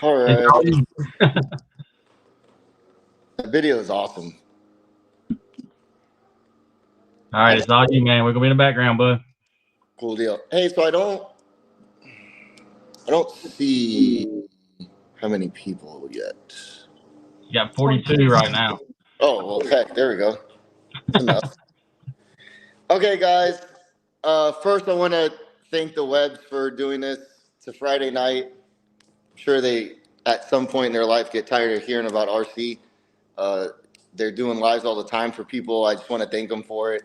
All right. The video is awesome. All right, it's all you, man. We're gonna be in the background, bud. Cool deal. Hey, so I don't see how many people yet. You got 42 right now. Oh, well, heck, there we go. Enough. Okay, guys. First, I want to thank the Webbs for doing this. It's a Friday night. I'm sure they, at some point in their life, get tired of hearing about RC. They're doing lives all the time for people. I just want to thank them for it.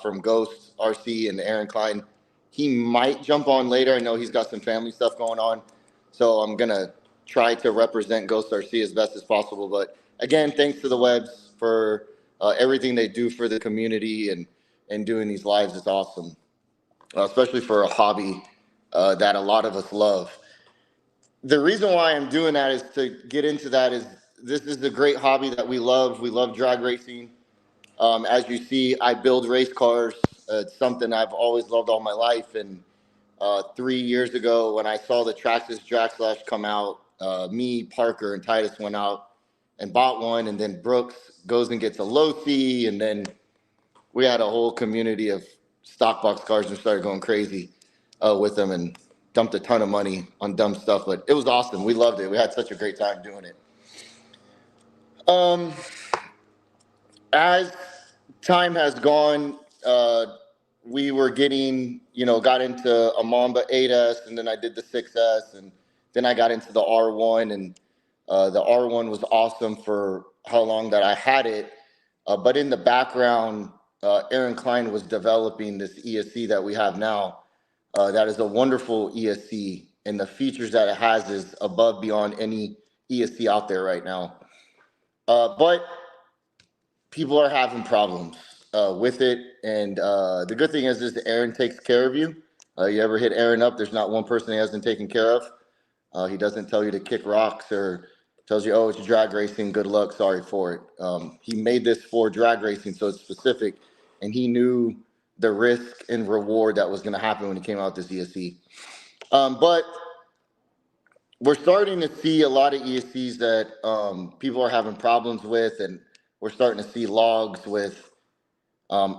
From Ghost RC and Aaron Cline. He might jump on later. I know he's got some family stuff going on. So I'm going to try to represent Ghost RC as best as possible. But again, thanks to the Webbs for everything they do for the community and doing these lives. It's awesome, especially for a hobby that a lot of us love. The reason why I'm doing that is to get into that is this is a great hobby that we love. We love drag racing. As you see, I build race cars. It's something I've always loved all my life. And 3 years ago, when I saw the Traxxas Slash come out, me, Parker, and Titus went out and bought one. And then Brooks goes and gets a low C. And then we had a whole community of stock box cars and started going crazy with them and dumped a ton of money on dumb stuff. But it was awesome. We loved it. We had such a great time doing it. As time has gone, we were getting, got into a Mamba 8S, and then I did the 6S, and then I got into the R1, and The R1 was awesome for how long that I had it. But in the background, Cline was developing this ESC that we have now. That is a wonderful ESC, and the features that it has is above beyond any ESC out there right now. But people are having problems with it, and the good thing is Arrma takes care of you. You ever hit Arrma up, there's not one person he hasn't taken care of. He doesn't tell you to kick rocks or tells you, oh, it's drag racing, good luck, sorry for it. He made this for drag racing, so it's specific, and he knew the risk and reward that was going to happen when he came out with this ESC. But we're starting to see a lot of ESCs that people are having problems with, and we're starting to see logs with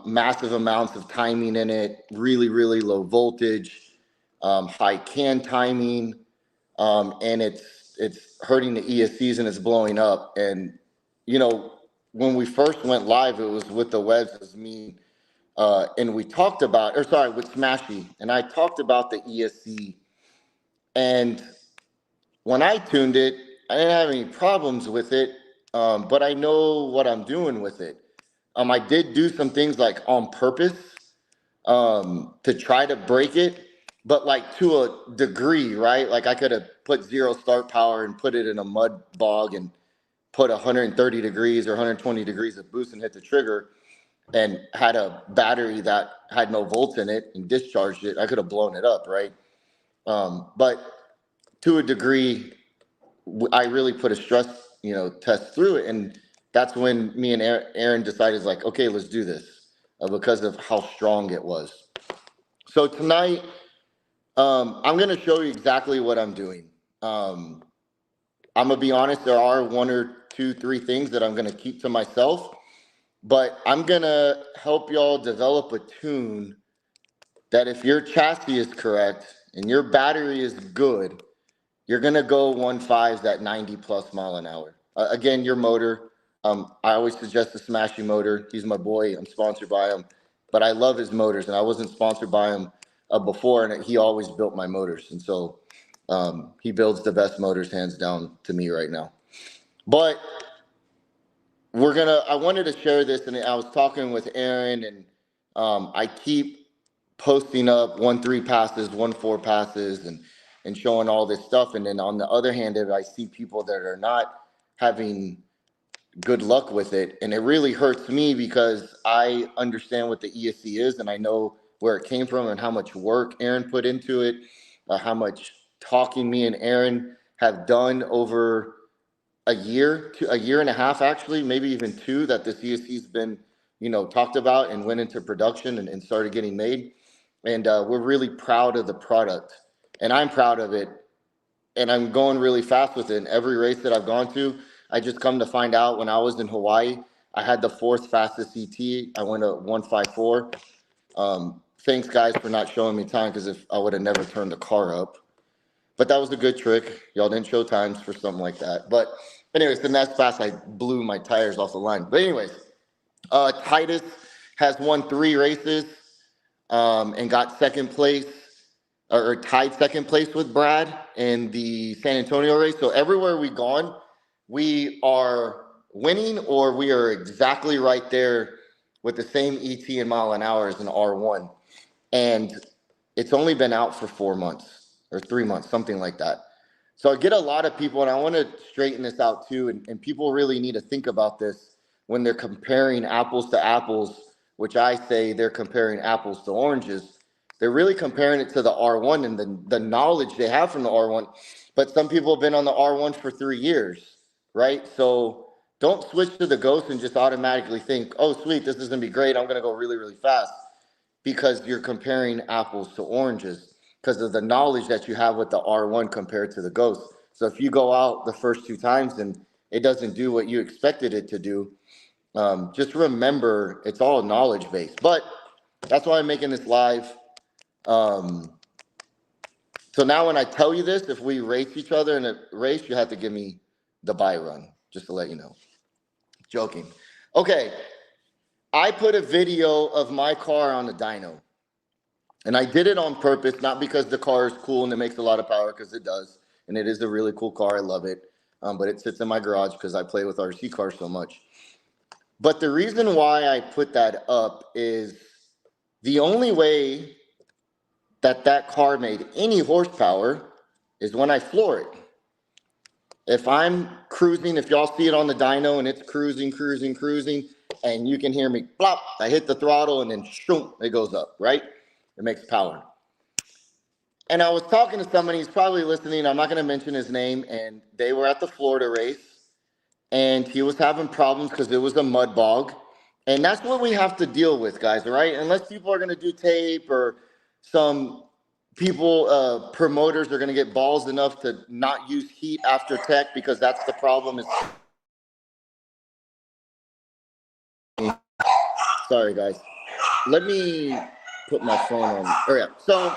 massive amounts of timing in it, really, really low voltage, high can timing, and it's hurting the ESCs and it's blowing up. And, you know, when we first went live, it was with the Webbs, it was me, and we talked about, or sorry, with Smashy, and I talked about the ESC. And when I tuned it, I didn't have any problems with it, but I know what I'm doing with it. I did do some things like on purpose to try to break it, but like to a degree, right? Like I could have put 0 start power and put it in a mud bog and put 130 degrees or 120 degrees of boost and hit the trigger and had a battery that had no volts in it and discharged it. I could have blown it up, right? But to a degree, I really put a stress, test through it. And that's when me and Aaron decided, like, okay, let's do this because of how strong it was. So tonight, I'm going to show you exactly what I'm doing. I'm going to be honest, there are 1 or 2, 3 things that I'm going to keep to myself, but I'm going to help y'all develop a tune that if your chassis is correct and your battery is good, you're going to go 1.5s at 90 plus mile an hour. Again, your motor. I always suggest the Smashy motor. He's my boy. I'm sponsored by him. But I love his motors, and I wasn't sponsored by him before, and he always built my motors. And so he builds the best motors, hands down, to me right now. But I wanted to share this, and I was talking with Aaron, and I keep posting up 1.3 passes, 1.4 passes, and showing all this stuff. And then on the other hand, I see people that are not having good luck with it. And it really hurts me because I understand what the ESC is and I know where it came from and how much work Aaron put into it, how much talking me and Aaron have done over a year to a year and a half, actually, maybe even 2, that this ESC's been, talked about and went into production and started getting made. And we're really proud of the product. And I'm proud of it, and I'm going really fast with it. In every race that I've gone to, I just come to find out when I was in Hawaii, I had the 4th fastest CT. I went to 1.54. Thanks, guys, for not showing me time, because if I would have never turned the car up. But that was a good trick. Y'all didn't show times for something like that. But anyways, then that's fast. I blew my tires off the line. But anyways, Titus has won 3 races and got 2nd place. Or tied 2nd place with Brad in the San Antonio race. So everywhere we've gone, we are winning, or we are exactly right there with the same ET in mile an hour as an R1. And it's only been out for 4 months or 3 months, something like that. So I get a lot of people, and I want to straighten this out too. And people really need to think about this when they're comparing apples to apples, which I say they're comparing apples to oranges. They're really comparing it to the R1 and the knowledge they have from the R1. But some people have been on the R1 for 3 years, right? So don't switch to the Ghost and just automatically think, oh, sweet, this is going to be great. I'm going to go really, really fast, because you're comparing apples to oranges because of the knowledge that you have with the R1 compared to the Ghost. So if you go out the first 2 times and it doesn't do what you expected it to do, just remember it's all knowledge based. But that's why I'm making this live. So now when I tell you this, if we race each other in a race, you have to give me the buy run, just to let you know. Joking. Okay. I put a video of my car on the dyno, and I did it on purpose, not because the car is cool and it makes a lot of power, because it does. And it is a really cool car. I love it. but it sits in my garage because I play with RC cars so much. But the reason why I put that up is the only way that that car made any horsepower is when I floor it. If I'm cruising, if y'all see it on the dyno and it's cruising, and you can hear me plop, I hit the throttle and then shoom, it goes up, right? It makes power. And I was talking to somebody, he's probably listening, I'm not gonna mention his name, and they were at the Florida race, and he was having problems because it was a mud bog. And that's what we have to deal with, guys, right? Unless people are gonna do tape or some people, promoters are gonna get balls enough to not use heat after tech, because that's the problem. Sorry, guys. Let me put my phone on. Oh, yeah. So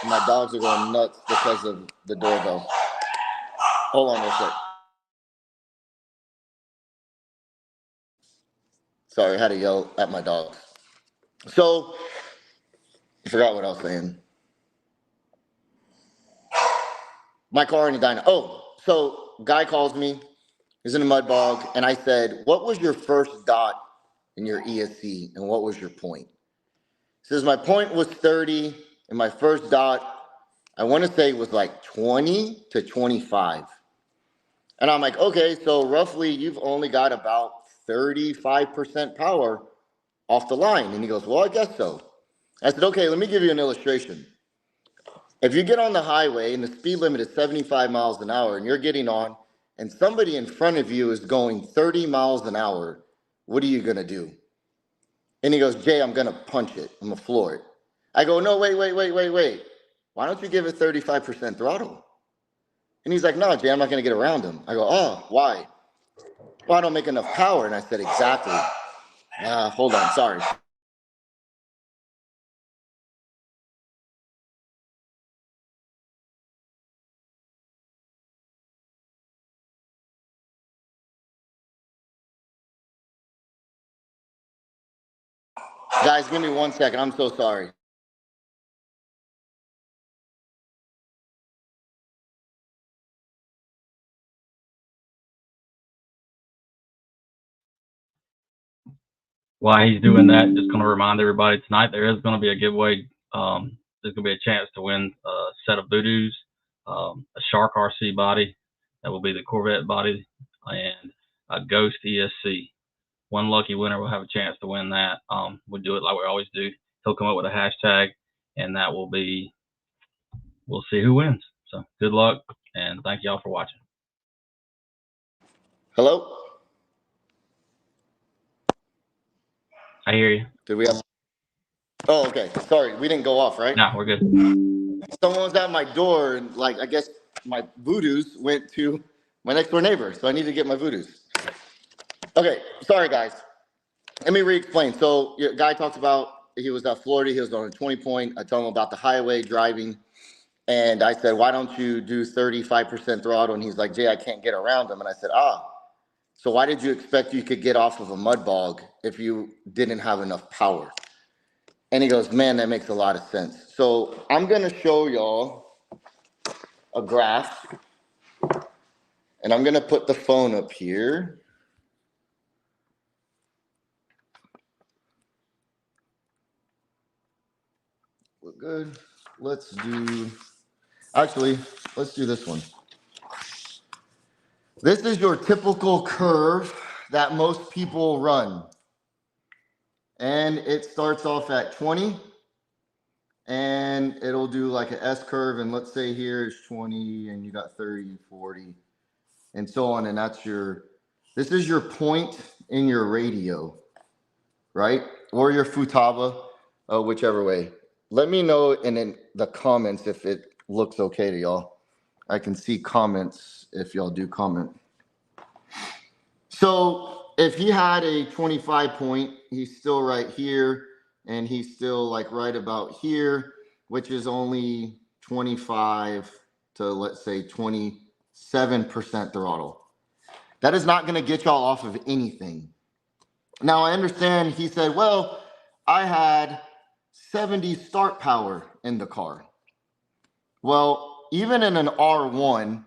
my dogs are going nuts because of the doorbell. Hold on real quick. Sorry, I had to yell at my dogs. So I forgot what I was saying. My car in the dyno. Oh, so guy calls me. He's in a mud bog. And I said, what was your first dot in your ESC? And what was your point? He says, my point was 30. And my first dot, I want to say, was like 20 to 25. And I'm like, okay, so roughly you've only got about 35% power off the line. And he goes, well, I guess so. I said, okay, let me give you an illustration. If you get on the highway and the speed limit is 75 miles an hour and you're getting on and somebody in front of you is going 30 miles an hour, what are you going to do? And he goes, Jay, I'm going to punch it. I'm going to floor it. I go, no, wait. Why don't you give it 35% throttle? And he's like, no, Jay, I'm not going to get around him. I go, oh, why? Well, I don't make enough power. And I said, exactly. Hold on, sorry. Guys, give me 1 second. I'm so sorry. While he's doing that, just going to remind everybody tonight there is going to be a giveaway. There's going to be a chance to win a set of Voodoos, a Shark RC body, that will be the Corvette body, and a Ghost ESC. One lucky winner will have a chance to win that. We'll do it like we always do. He'll come up with a hashtag, and that will be, we'll see who wins. So good luck, and thank y'all for watching. Hello? I hear you. Did we have? Oh, okay. Sorry, we didn't go off, right? No, we're good. Someone was at my door, and like, I guess my Voodoos went to my next door neighbor, so I need to get my Voodoos. Okay, sorry guys. Let me re-explain. So your guy talks about, he was at Florida, he was on a 20-point. I told him about the highway driving, and I said, why don't you do 35% throttle? And he's like, Jay, I can't get around him. And I said, so why did you expect you could get off of a mud bog if you didn't have enough power? And he goes, man, that makes a lot of sense. So I'm going to show y'all a graph, and I'm going to put the phone up here. Look good. Let's do this one. This is your typical curve that most people run. And it starts off at 20, and it'll do like an S curve. And let's say here is 20, and you got 30, 40, and so on. And this is your point in your radio, right? Or your Futaba, whichever way. Let me know in the comments if it looks okay to y'all. I can see comments if y'all do comment. So if he had a 25 point, he's still right here, and he's still like right about here, which is only 25 to, let's say, 27% throttle. That is not going to get y'all off of anything. Now, I understand he said, well, I had 70 start power in the car. Well, even in an R1,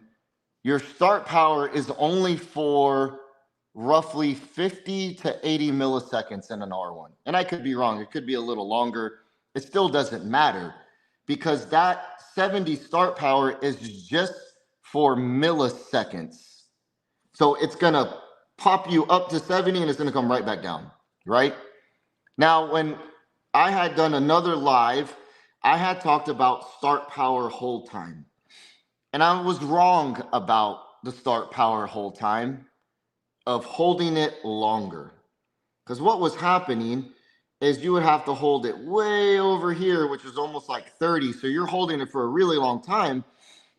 your start power is only for roughly 50 to 80 milliseconds in an R1. And I could be wrong. It could be a little longer. It still doesn't matter because that 70 start power is just for milliseconds. So it's going to pop you up to 70 and it's going to come right back down, right? Now, when I had done another live, I had talked about start power hold time. And I was wrong about the start power hold time of holding it longer. Because what was happening is you would have to hold it way over here, which is almost like 30. So you're holding it for a really long time.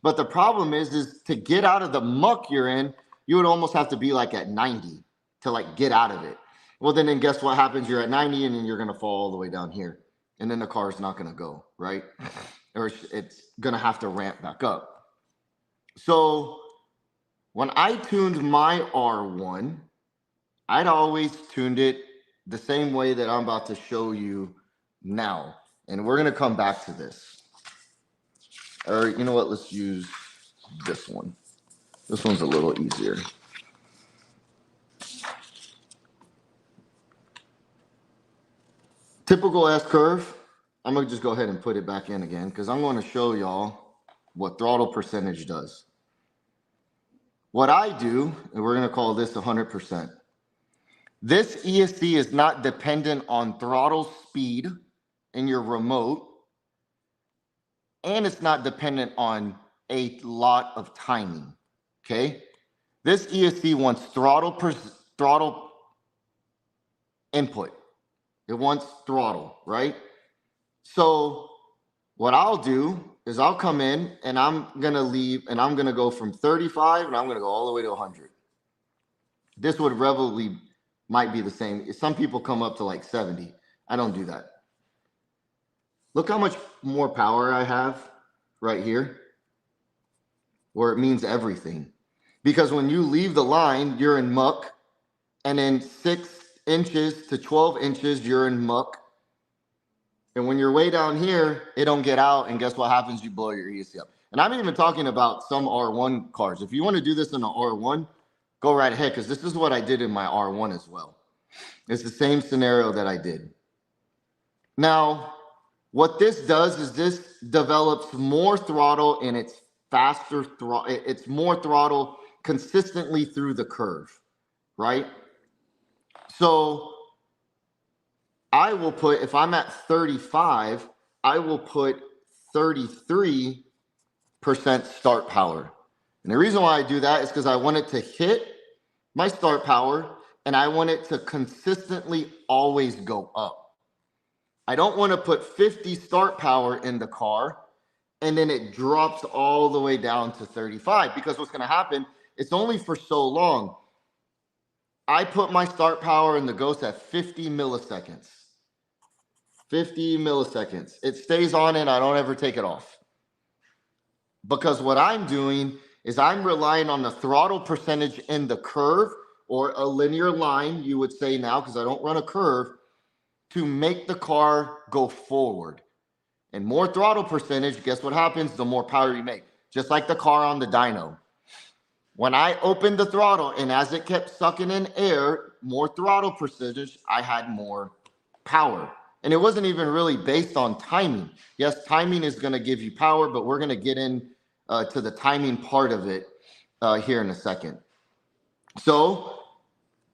But the problem is to get out of the muck you're in, you would almost have to be like at 90 to like get out of it. Well, then guess what happens? You're at 90 and then you're going to fall all the way down here. And then the car is not going to go, right? Or it's going to have to ramp back up. So when I tuned my R1, I'd always tuned it the same way that I'm about to show you now. And we're going to come back to this. Or you know what? Let's use this one. This one's a little easier. Typical S curve. I'm going to just go ahead and put it back in again because I'm going to show y'all what throttle percentage does. What I do, and we're going to call this 100%. This ESC is not dependent on throttle speed in your remote, and it's not dependent on a lot of timing, okay? This ESC wants throttle input. It wants throttle, right? So what I'll do is I'll come in and I'm going to leave and I'm going to go from 35 and I'm going to go all the way to 100. This would readily might be the same. Some people come up to like 70. I don't do that. Look how much more power I have right here, where it means everything. Because when you leave the line, you're in muck, and then 6 inches to 12 inches, you're in muck. And when you're way down here, it don't get out, and guess what happens? You blow your ESC up. And I'm even talking about some R1 cars. If you want to do this in an R1, go right ahead, because this is what I did in my R1 as well. It's the same scenario that I did. Now, what this does is this develops more throttle and it's faster throttle. It's more throttle consistently through the curve, right? So I will put, if I'm at 35, I will put 33% start power. And the reason why I do that is because I want it to hit my start power and I want it to consistently always go up. I don't want to put 50 start power in the car and then it drops all the way down to 35, because what's going to happen, it's only for so long. I put my start power in the Ghost at 50 milliseconds. 50 milliseconds. It stays on and I don't ever take it off. Because what I'm doing is I'm relying on the throttle percentage in the curve, or a linear line, you would say now, because I don't run a curve, to make the car go forward. And more throttle percentage, guess what happens? The more power you make. Just like the car on the dyno. When I opened the throttle and as it kept sucking in air, more throttle percentage, I had more power. And it wasn't even really based on timing. Yes, timing is going to give you power, but we're going to get in to the timing part of it here in a second. So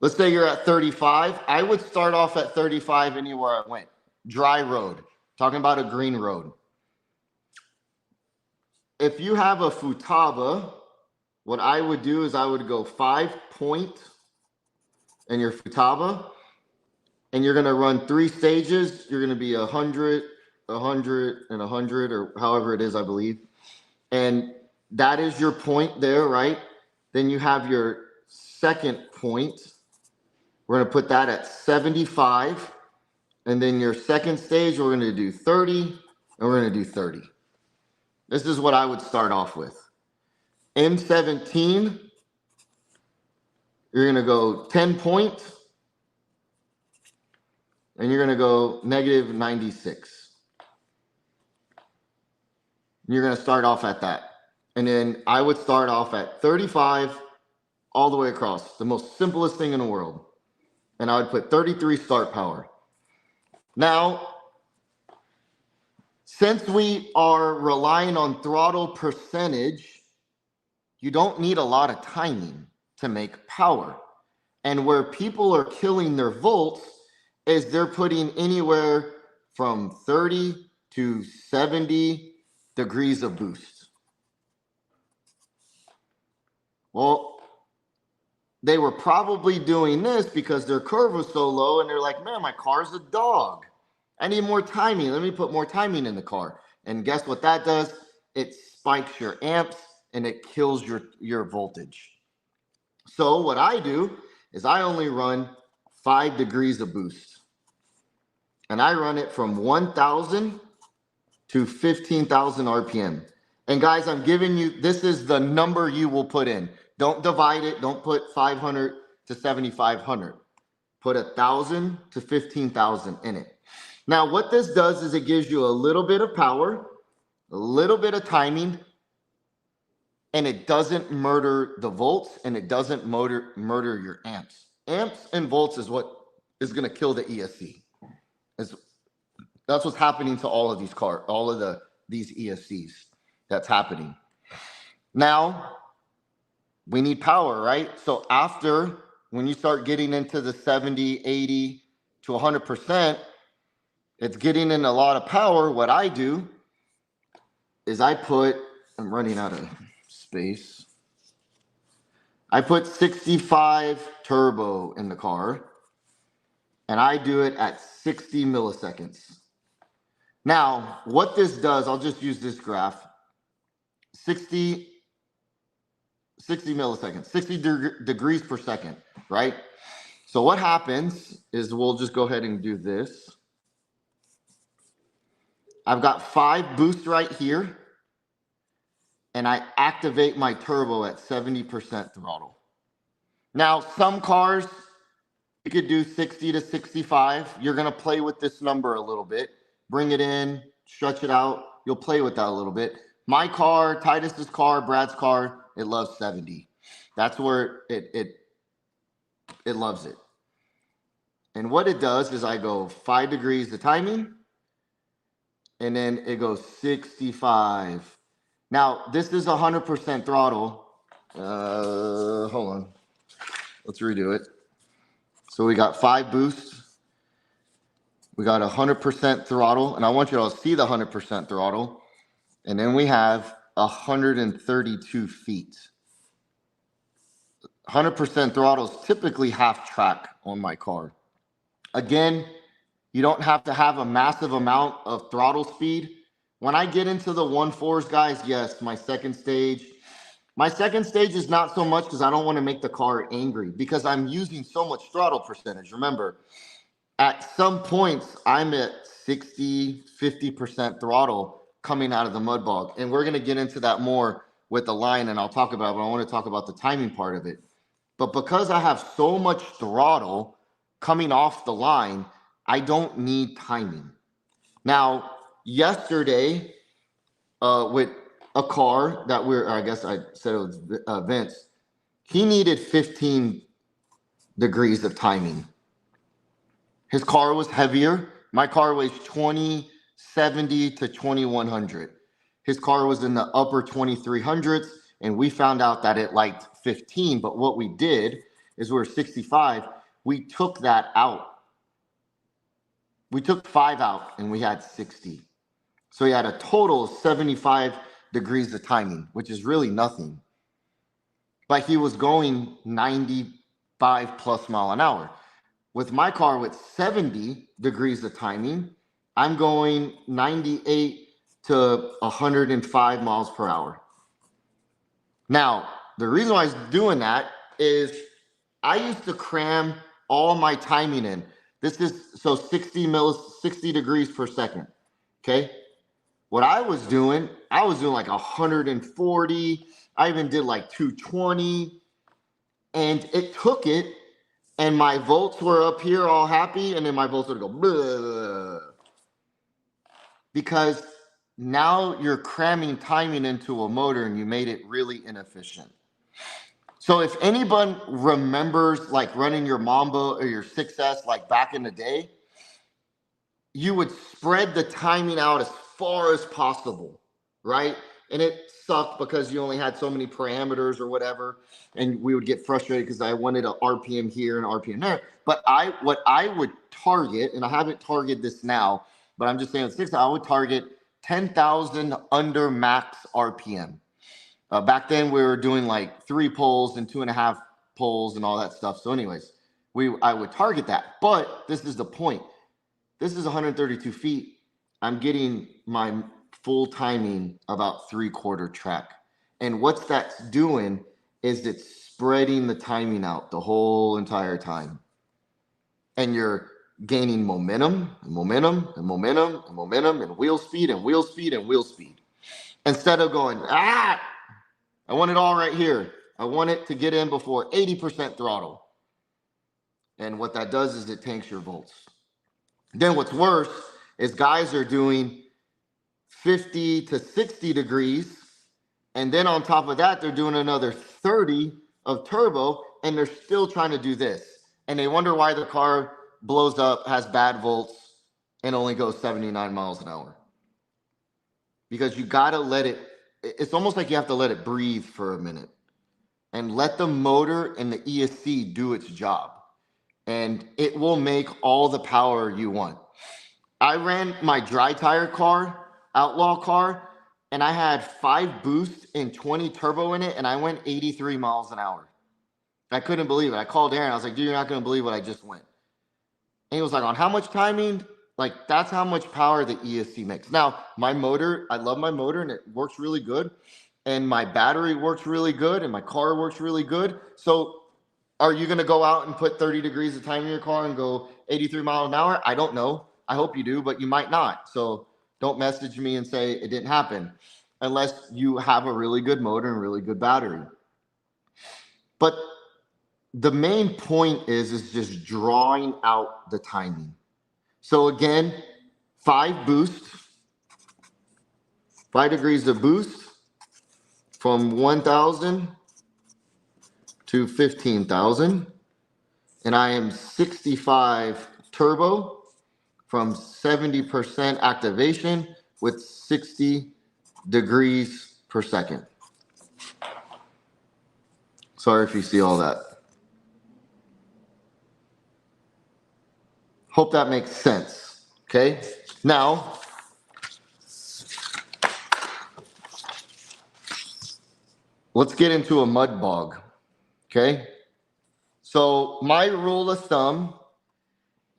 let's say you're at 35. I would start off at 35 anywhere I went. Dry road. Talking about a green road. If you have a Futaba, what I would do is I would go 5-point in your Futaba, and you're going to run 3 stages. You're going to be 100, 100, and 100, or however it is, I believe. And that is your point there, right? Then you have your second point. We're going to put that at 75. And then your second stage, we're going to do 30, and we're going to do 30. This is what I would start off with. M17, you're going to go 10-point, and you're going to go negative 96. You're going to start off at that. And then I would start off at 35 all the way across, the most simplest thing in the world. And I would put 33 start power. Now, since we are relying on throttle percentage, you don't need a lot of timing to make power. And where people are killing their volts is they're putting anywhere from 30 to 70 degrees of boost. Well, they were probably doing this because their curve was so low and they're like, man, my car's a dog. I need more timing. Let me put more timing in the car. And guess what that does? It spikes your amps and it kills your voltage. So what I do is I only run 5 degrees of boost. And I run it from 1,000 to 15,000 RPM. And guys, I'm giving you, this is the number you will put in. Don't divide it. Don't put 500 to 7,500. Put 1,000 to 15,000 in it. Now, what this does is it gives you a little bit of power, a little bit of timing, and it doesn't murder the volts, and it doesn't murder your amps. Amps and volts is what is going to kill the ESC. That's what's happening to all of these cars, all of these ESCs. That's happening. Now, we need power, right? So after, when you start getting into the 70, 80 to 100%, it's getting in a lot of power. What I do is I'm running out of space. I put 65 turbo in the car, and I do it at 60 milliseconds. Now, what this does, I'll just use this graph, 60 milliseconds, 60 degrees per second, right? So what happens is we'll just go ahead and do this. I've got 5 boosts right here, and I activate my turbo at 70% throttle. Now, some cars, you could do 60 to 65. You're going to play with this number a little bit. Bring it in, stretch it out. You'll play with that a little bit. My car, Titus's car, Brad's car, it loves 70. That's where it loves it. And what it does is I go 5 degrees of timing, and then it goes 65. Now, this is 100% throttle. Hold on. Let's redo it. So we got 5 boosts. We got 100% throttle, and I want you all to see the 100% throttle. And then we have 132 feet. 100% throttle is typically half track on my car. Again, you don't have to have a massive amount of throttle speed. When I get into the 1.4s, guys, yes, my second stage is not so much because I don't want to make the car angry because I'm using so much throttle percentage. Remember, at some points, I'm at 60, 50% throttle coming out of the mud bog. And we're going to get into that more with the line, and I'll talk about it, but I want to talk about the timing part of it. But because I have so much throttle coming off the line, I don't need timing. Now, yesterday, with a car that I guess I said it was Vince, he needed 15 degrees of timing. His car was heavier. My car weighs 2070 to 2100. His car was in the upper 2300s, and we found out that it liked 15. But what we did is we were 65. We took that out. We took 5 out, and we had 60. So he had a total of 75 degrees of timing, which is really nothing. But he was going 95 plus mile an hour. With my car with 70 degrees of timing, I'm going 98 to 105 miles per hour. Now, the reason why I was doing that is I used to cram all my timing in. This is so 60 degrees per second. Okay. What I was doing like 140. I even did like 220, and it took it. And my volts were up here all happy, and then my volts would go, bleh, because now you're cramming timing into a motor and you made it really inefficient. So if anyone remembers like running your Mamba or your 6S like back in the day, you would spread the timing out as far as possible, right? And it sucked because you only had so many parameters or whatever, and we would get frustrated because I wanted a RPM here and RPM there. But what I would target, and I haven't targeted this now, but I'm just saying with 6, I would target 10,000 under max RPM. Back then we were doing like 3 poles and 2.5 poles and all that stuff. So anyways, I would target that. But this is the point. This is 132 feet. I'm getting my full timing about 3/4 track. And what that's doing is it's spreading the timing out the whole entire time. And you're gaining momentum and momentum and momentum and momentum and wheel speed and wheel speed and wheel speed. Instead of going, I want it all right here. I want it to get in before 80% throttle. And what that does is it tanks your volts. Then what's worse is guys are doing 50 to 60 degrees. And then on top of that, they're doing another 30 of turbo, and they're still trying to do this. And they wonder why the car blows up, has bad volts, and only goes 79 miles an hour. Because you got to let it, it's almost like you have to let it breathe for a minute and let the motor and the ESC do its job. And it will make all the power you want. I ran my dry tire car, outlaw car, and I had 5 boosts and 20 turbo in it, and I went 83 miles an hour. I couldn't believe it. I called Aaron. I was like, dude, you're not going to believe what I just went. And he was like, on how much timing? Like, that's how much power the ESC makes. Now, my motor, I love my motor, and it works really good. And my battery works really good, and my car works really good. So are you going to go out and put 30 degrees of time in your car and go 83 miles an hour? I don't know. I hope you do, but you might not. So don't message me and say it didn't happen unless you have a really good motor and really good battery. But the main point is just drawing out the timing. So again, 5 boosts, 5 degrees of boost from 1,000 to 15,000. And I am 65 turbo from 70% activation with 60 degrees per second. Sorry if you see all that. Hope that makes sense. Okay. Now, let's get into a mud bog. Okay. So my rule of thumb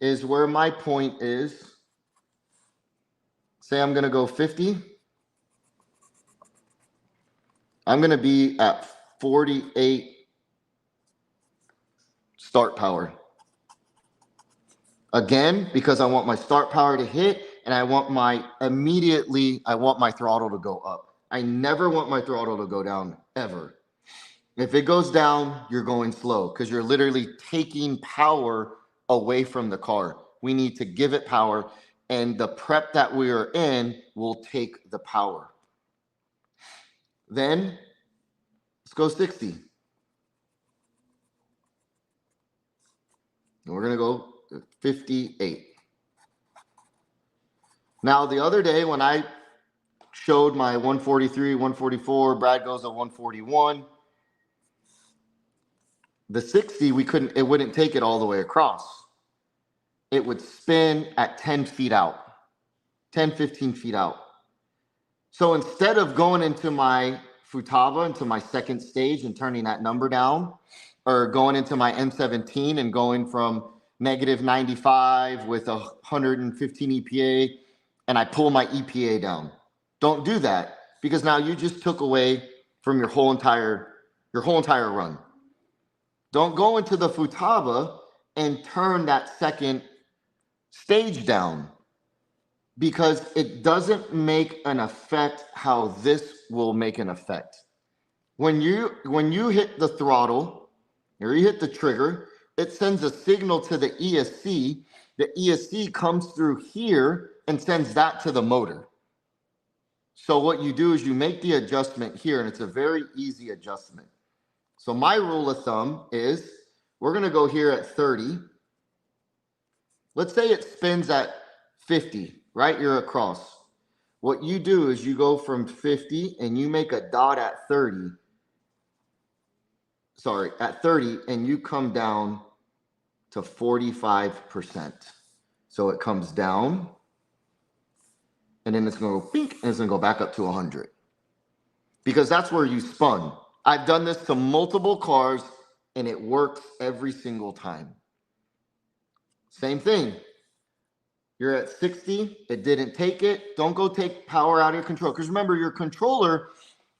is where my point is. Say I'm going to go 50. I'm going to be at 48 start power. Again, because I want my start power to hit, and I want my throttle to go up. I never want my throttle to go down, ever. If it goes down, you're going slow because you're literally taking power away from the car. We need to give it power, and the prep that we are in will take the power. Then let's go 60. And we're going to go 58. Now, the other day when I showed my 143, 144, Brad goes at 141. The 60, it wouldn't take it all the way across. It would spin at 10 feet out, 10, 15 feet out. So instead of going into my Futaba, into my second stage and turning that number down, or going into my M17 and going from negative 95 with 115 EPA, and I pull my EPA down. Don't do that, because now you just took away from your whole entire run. Don't go into the Futaba and turn that second stage down, because it doesn't make an effect how this will make an effect. When you hit the throttle or you hit the trigger, it sends a signal to the ESC. The ESC comes through here and sends that to the motor. So what you do is you make the adjustment here, and it's a very easy adjustment. So my rule of thumb is we're going to go here at 30. Let's say it spins at 50, right? You're across. What you do is you go from 50 and you make a dot at 30. Sorry, at 30, and you come down to 45%. So it comes down, and then it's going to go pink, and it's going to go back up to 100. Because that's where you spun. I've done this to multiple cars, and it works every single time. Same thing. You're at 60. It didn't take it. Don't go take power out of your control. Because remember, your controller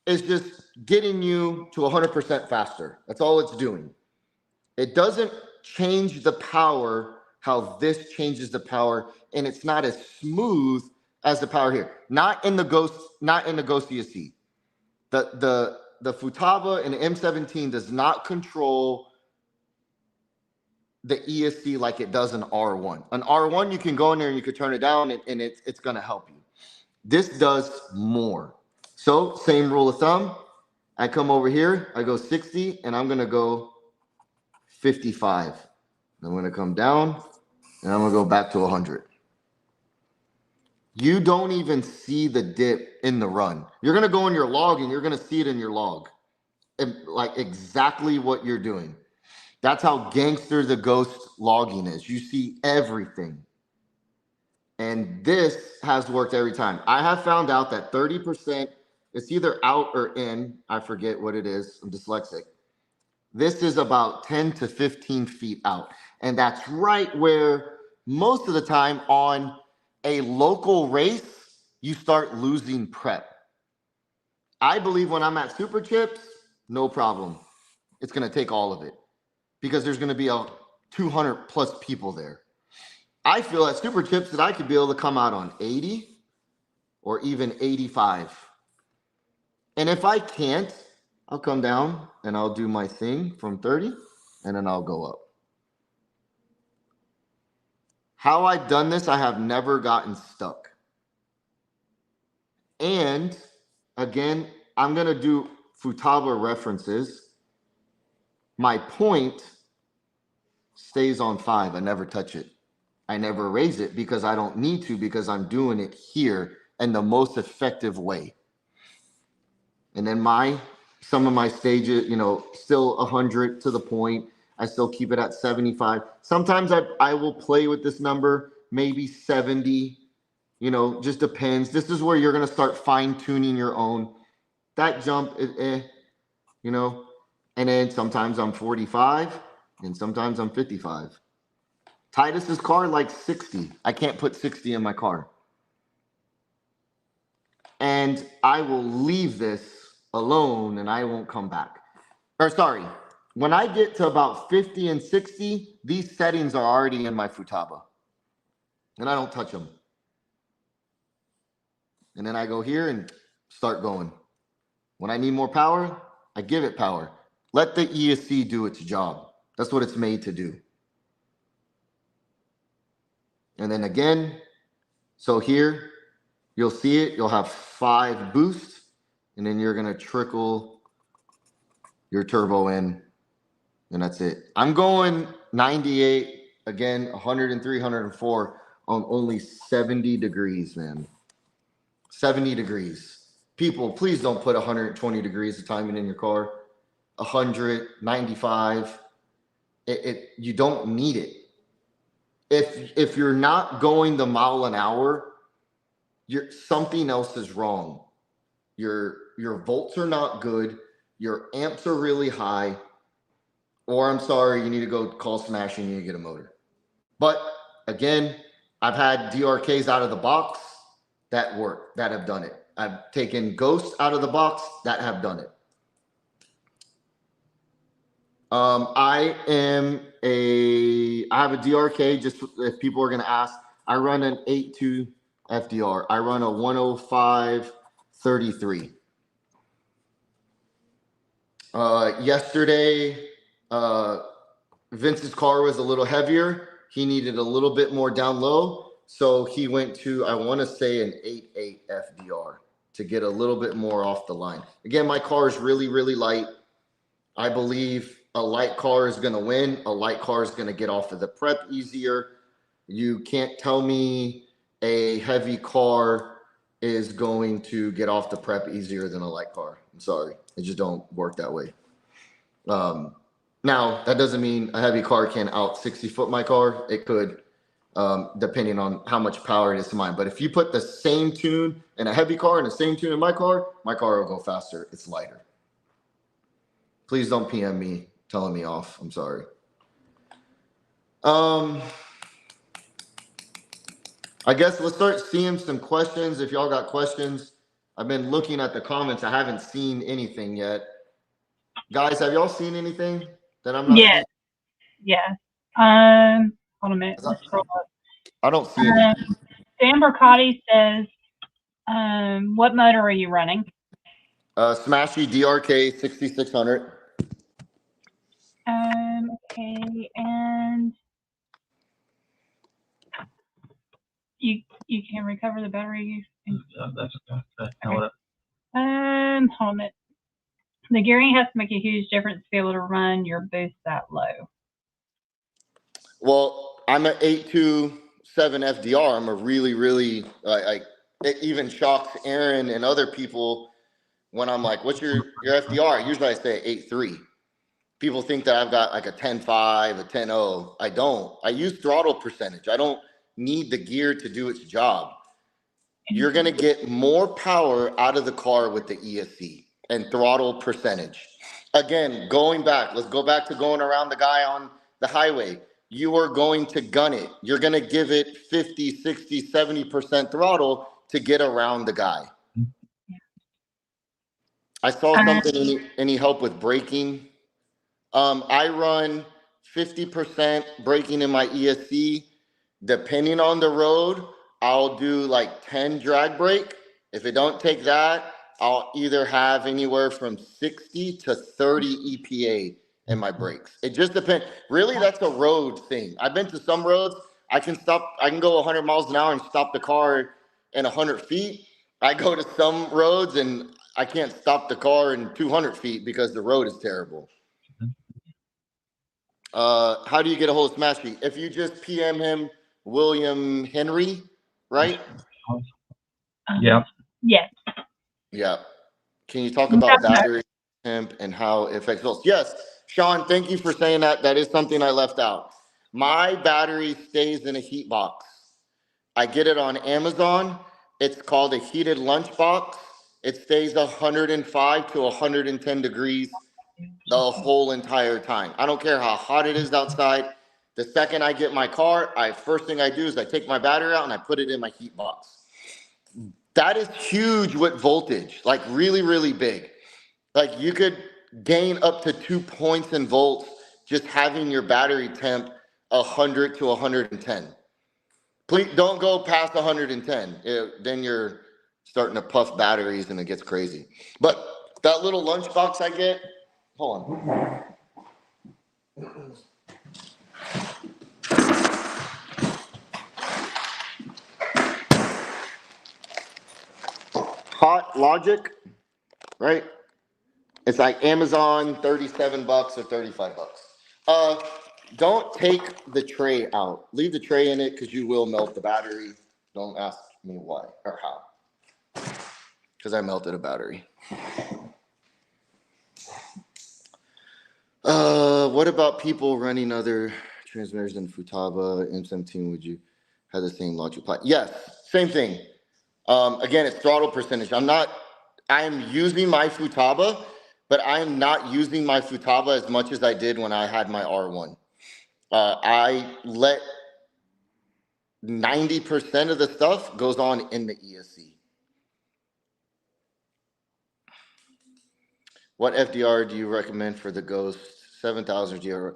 is just getting you to 100% faster. That's all it's doing. It doesn't change the power how this changes the power, and it's not as smooth as the power here. Not in the Ghost ESC. The Futaba and the M17 does not control the ESC like it does an R1. An R1, you can go in there and you can turn it down, and it's going to help you. This does more. So same rule of thumb. I come over here, I go 60, and I'm going to go 55. I'm going to come down, and I'm going to go back to 100. You don't even see the dip in the run. You're going to go in your log, and you're going to see it in your log. And like exactly what you're doing. That's how gangster the Ghost logging is. You see everything. And this has worked every time. I have found out that 30%, it's either out or in. I forget what it is. I'm dyslexic. This is about 10 to 15 feet out. And that's right where most of the time on a local race, you start losing prep. I believe when I'm at Super Chips, no problem. It's going to take all of it because there's going to be 200 plus people there. I feel at Super Chips that I could be able to come out on 80 or even 85. And if I can't, I'll come down and I'll do my thing from 30 and then I'll go up. How I've done this, I have never gotten stuck. And again, I'm going to do Futaba references. My point stays on 5. I never touch it. I never raise it because I don't need to, because I'm doing it here in the most effective way. And then some of my stages, still 100 to the point. I still keep it at 75. Sometimes I will play with this number, maybe 70, just depends. This is where you're going to start fine tuning your own. That jump is and then sometimes I'm 45 and sometimes I'm 55. Titus's car likes 60. I can't put 60 in my car. And I will leave this alone and I won't come back. When I get to about 50 and 60, these settings are already in my Futaba. And I don't touch them. And then I go here and start going. When I need more power, I give it power. Let the ESC do its job. That's what it's made to do. And then again, so here, you'll see it. You'll have 5 boosts. And then you're going to trickle your turbo in. And that's it. I'm going 98, again, 103, 104 on only 70 degrees, man. 70 degrees. People, please don't put 120 degrees of timing in your car. 100, 95. You don't need it. If you're not going the mile an hour, something else is wrong. Your volts are not good. Your amps are really high. Or I'm sorry, you need to go call Smash and you need to get a motor. But again, I've had DRKs out of the box that work, that have done it. I've taken Ghosts out of the box that have done it. I have a DRK, just if people are going to ask. I run an 8.2 FDR. I run a 105.33. Yesterday, Vince's car was a little heavier. He needed a little bit more down low. So he went to, I want to say, an 8.8 FDR. to get a little bit more off the line. Again, my car is really, really light. I believe a light car is going to win. A light car is going to get off of the prep easier. You can't tell me a heavy car is going to get off the prep easier than a light car. I'm sorry. It just don't work that way. Now, that doesn't mean a heavy car can out 60-foot my car. It could, depending on how much power it is to mine. But if you put the same tune in a heavy car and the same tune in my car will go faster. It's lighter. Please don't PM me telling me off. I'm sorry. I guess let's start seeing some questions. If y'all got questions, I've been looking at the comments. I haven't seen anything yet. Guys, have y'all seen anything that I'm not seeing? Yeah. Hold on a minute. Let's scroll up. I don't see anything. Dan Bercotti says, what motor are you running? Smashy DRK 6600. Okay, and you can recover the battery. That's okay. Hold on a minute. The gearing has to make a huge difference to be able to run your boost that low. Well, I'm an 827 FDR. I'm a really, really, it even shocks Aaron and other people when I'm like, what's your FDR? Usually I say 8.3. People think that I've got like a 10.5, a 10.0. I don't. I use throttle percentage. I don't need the gear to do its job. You're going to get more power out of the car with the ESC and throttle percentage. Again, let's go back to going around the guy on the highway. You are going to gun it. You're going to give it 50, 60, 70% throttle to get around the guy. I saw something, any help with braking? I run 50% braking in my ESC. Depending on the road, I'll do like 10 drag brake. If it don't take that, I'll either have anywhere from 60 to 30 EPA in my brakes. It just depends. Really, that's a road thing. I've been to some roads, I can go 100 miles an hour and stop the car in 100 feet. I go to some roads and I can't stop the car in 200 feet because the road is terrible. How do you get a hold of Smashy? If you just PM him, William Henry, right? Yeah. Yes. Yeah. Can you talk about battery temp and how it affects volts? Yes. Sean, thank you for saying that. That is something I left out. My battery stays in a heat box. I get it on Amazon. It's called a heated lunch box. It stays 105 to 110 degrees the whole entire time. I don't care how hot it is outside. The second I get my car, first thing I do is I take my battery out and I put it in my heat box. That is huge with voltage, like really, really big. Like you could gain up to 2 points in volts just having your battery temp 100 to 110. Please don't go past 110. Then you're starting to puff batteries and it gets crazy. But that little lunchbox I get, hold on. Hot Logic, right? It's like Amazon, 37 bucks or 35 bucks. Don't take the tray out. Leave the tray in it because you will melt the battery. Don't ask me why or how. Because I melted a battery. What about people running other transmitters than Futaba M17? Would you have the same logic apply? Yes, same thing. Again, it's throttle percentage. I'm using my Futaba, but I'm not using my Futaba as much as I did when I had my R1. I let 90% of the stuff goes on in the ESC. What FDR do you recommend for the Ghost 7000 GR?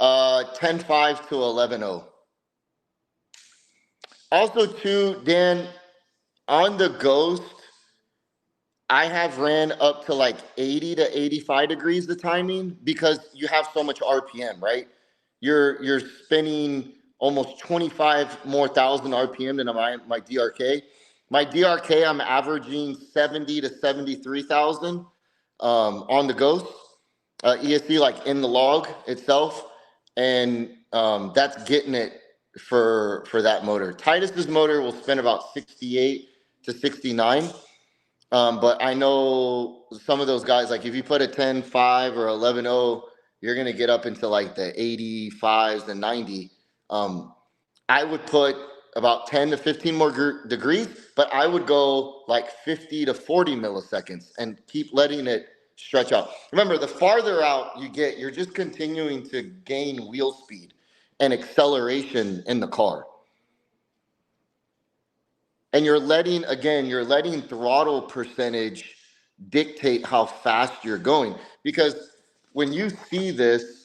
10.5 to 11.0. Also, too, Dan, on the Ghost, I have ran up to like 80 to 85 degrees the timing because you have so much RPM, right? You're spinning almost 25 more thousand RPM than my DRK. My DRK, I'm averaging 70 to 73,000 on the Ghost ESC, like in the log itself, and that's getting it for that motor. Titus's motor will spend about 68 to 69. But I know some of those guys, like if you put a 10.5 or 11.0, you're going to get up into like the 85s and 90. I would put about 10 to 15 more degrees, but I would go like 50 to 40 milliseconds and keep letting it stretch out. Remember, the farther out you get, you're just continuing to gain wheel speed and acceleration in the car. And you're letting throttle percentage dictate how fast you're going. Because when you see this,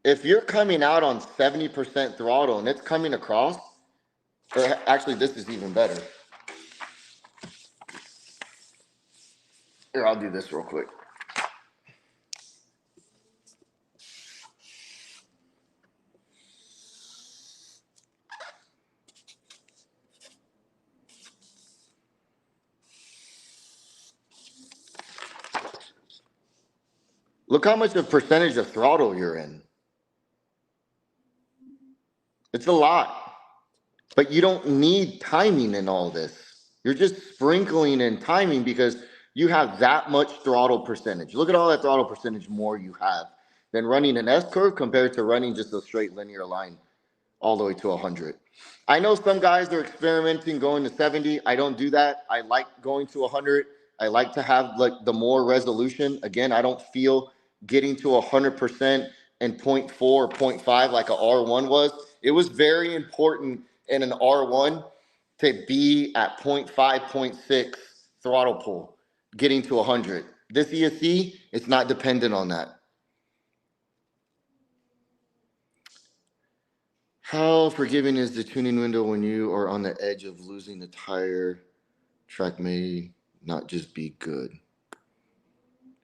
if you're coming out on 70% throttle and it's coming across, or actually this is even better. Here, I'll do this real quick. Look how much of percentage of throttle you're in. It's a lot, but you don't need timing in all this. You're just sprinkling in timing because you have that much throttle percentage. Look at all that throttle percentage more you have than running an S-curve compared to running just a straight linear line all the way to 100. I know some guys are experimenting going to 70. I don't do that. I like going to 100. I like to have like the more resolution. Again, I don't feel getting to 100% in 0.4 or 0.5 like a R1 was. It was very important in an R1 to be at 0.5, 0.6 throttle pull, getting to 100. This ESC, it's not dependent on that. How forgiving is the tuning window when you are on the edge of losing the tire? Track may not just be good.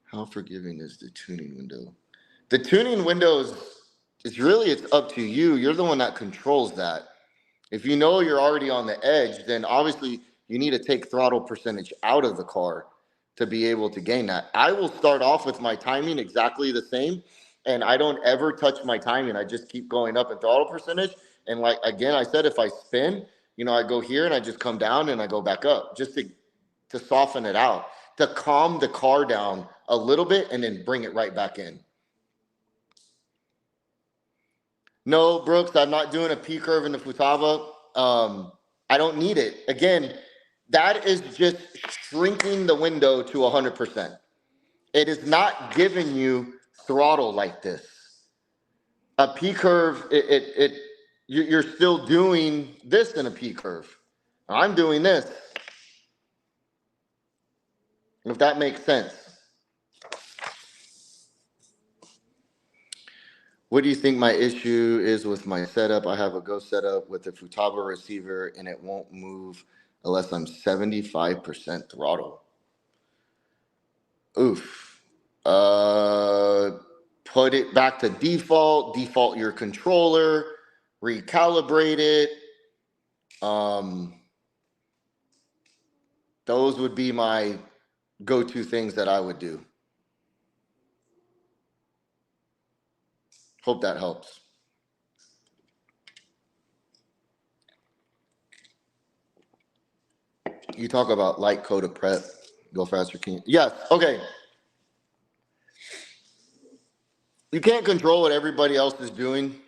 How forgiving is the tuning window? The tuning window it's up to you. You're the one that controls that. If you know you're already on the edge, then obviously you need to take throttle percentage out of the car to be able to gain that. I will start off with my timing exactly the same, and I don't ever touch my timing. I just keep going up in throttle percentage. And like, again, I said, if I spin, I go here and I just come down and I go back up just to soften it out, to calm the car down a little bit and then bring it right back in. No, Brooks, I'm not doing a P curve in the Futaba. I don't need it. Again, that is just shrinking the window to 100%. It is not giving you throttle like this. A P curve, you're still doing this in a P curve. I'm doing this. If that makes sense. What do you think my issue is with my setup? I have a Ghost setup with a Futaba receiver and it won't move unless I'm 75% throttle. Oof. Put it back to default your controller, recalibrate it. Those would be my go-to things that I would do. Hope that helps. You talk about light coat of prep, go faster. Yes, okay. You can't control what everybody else is doing.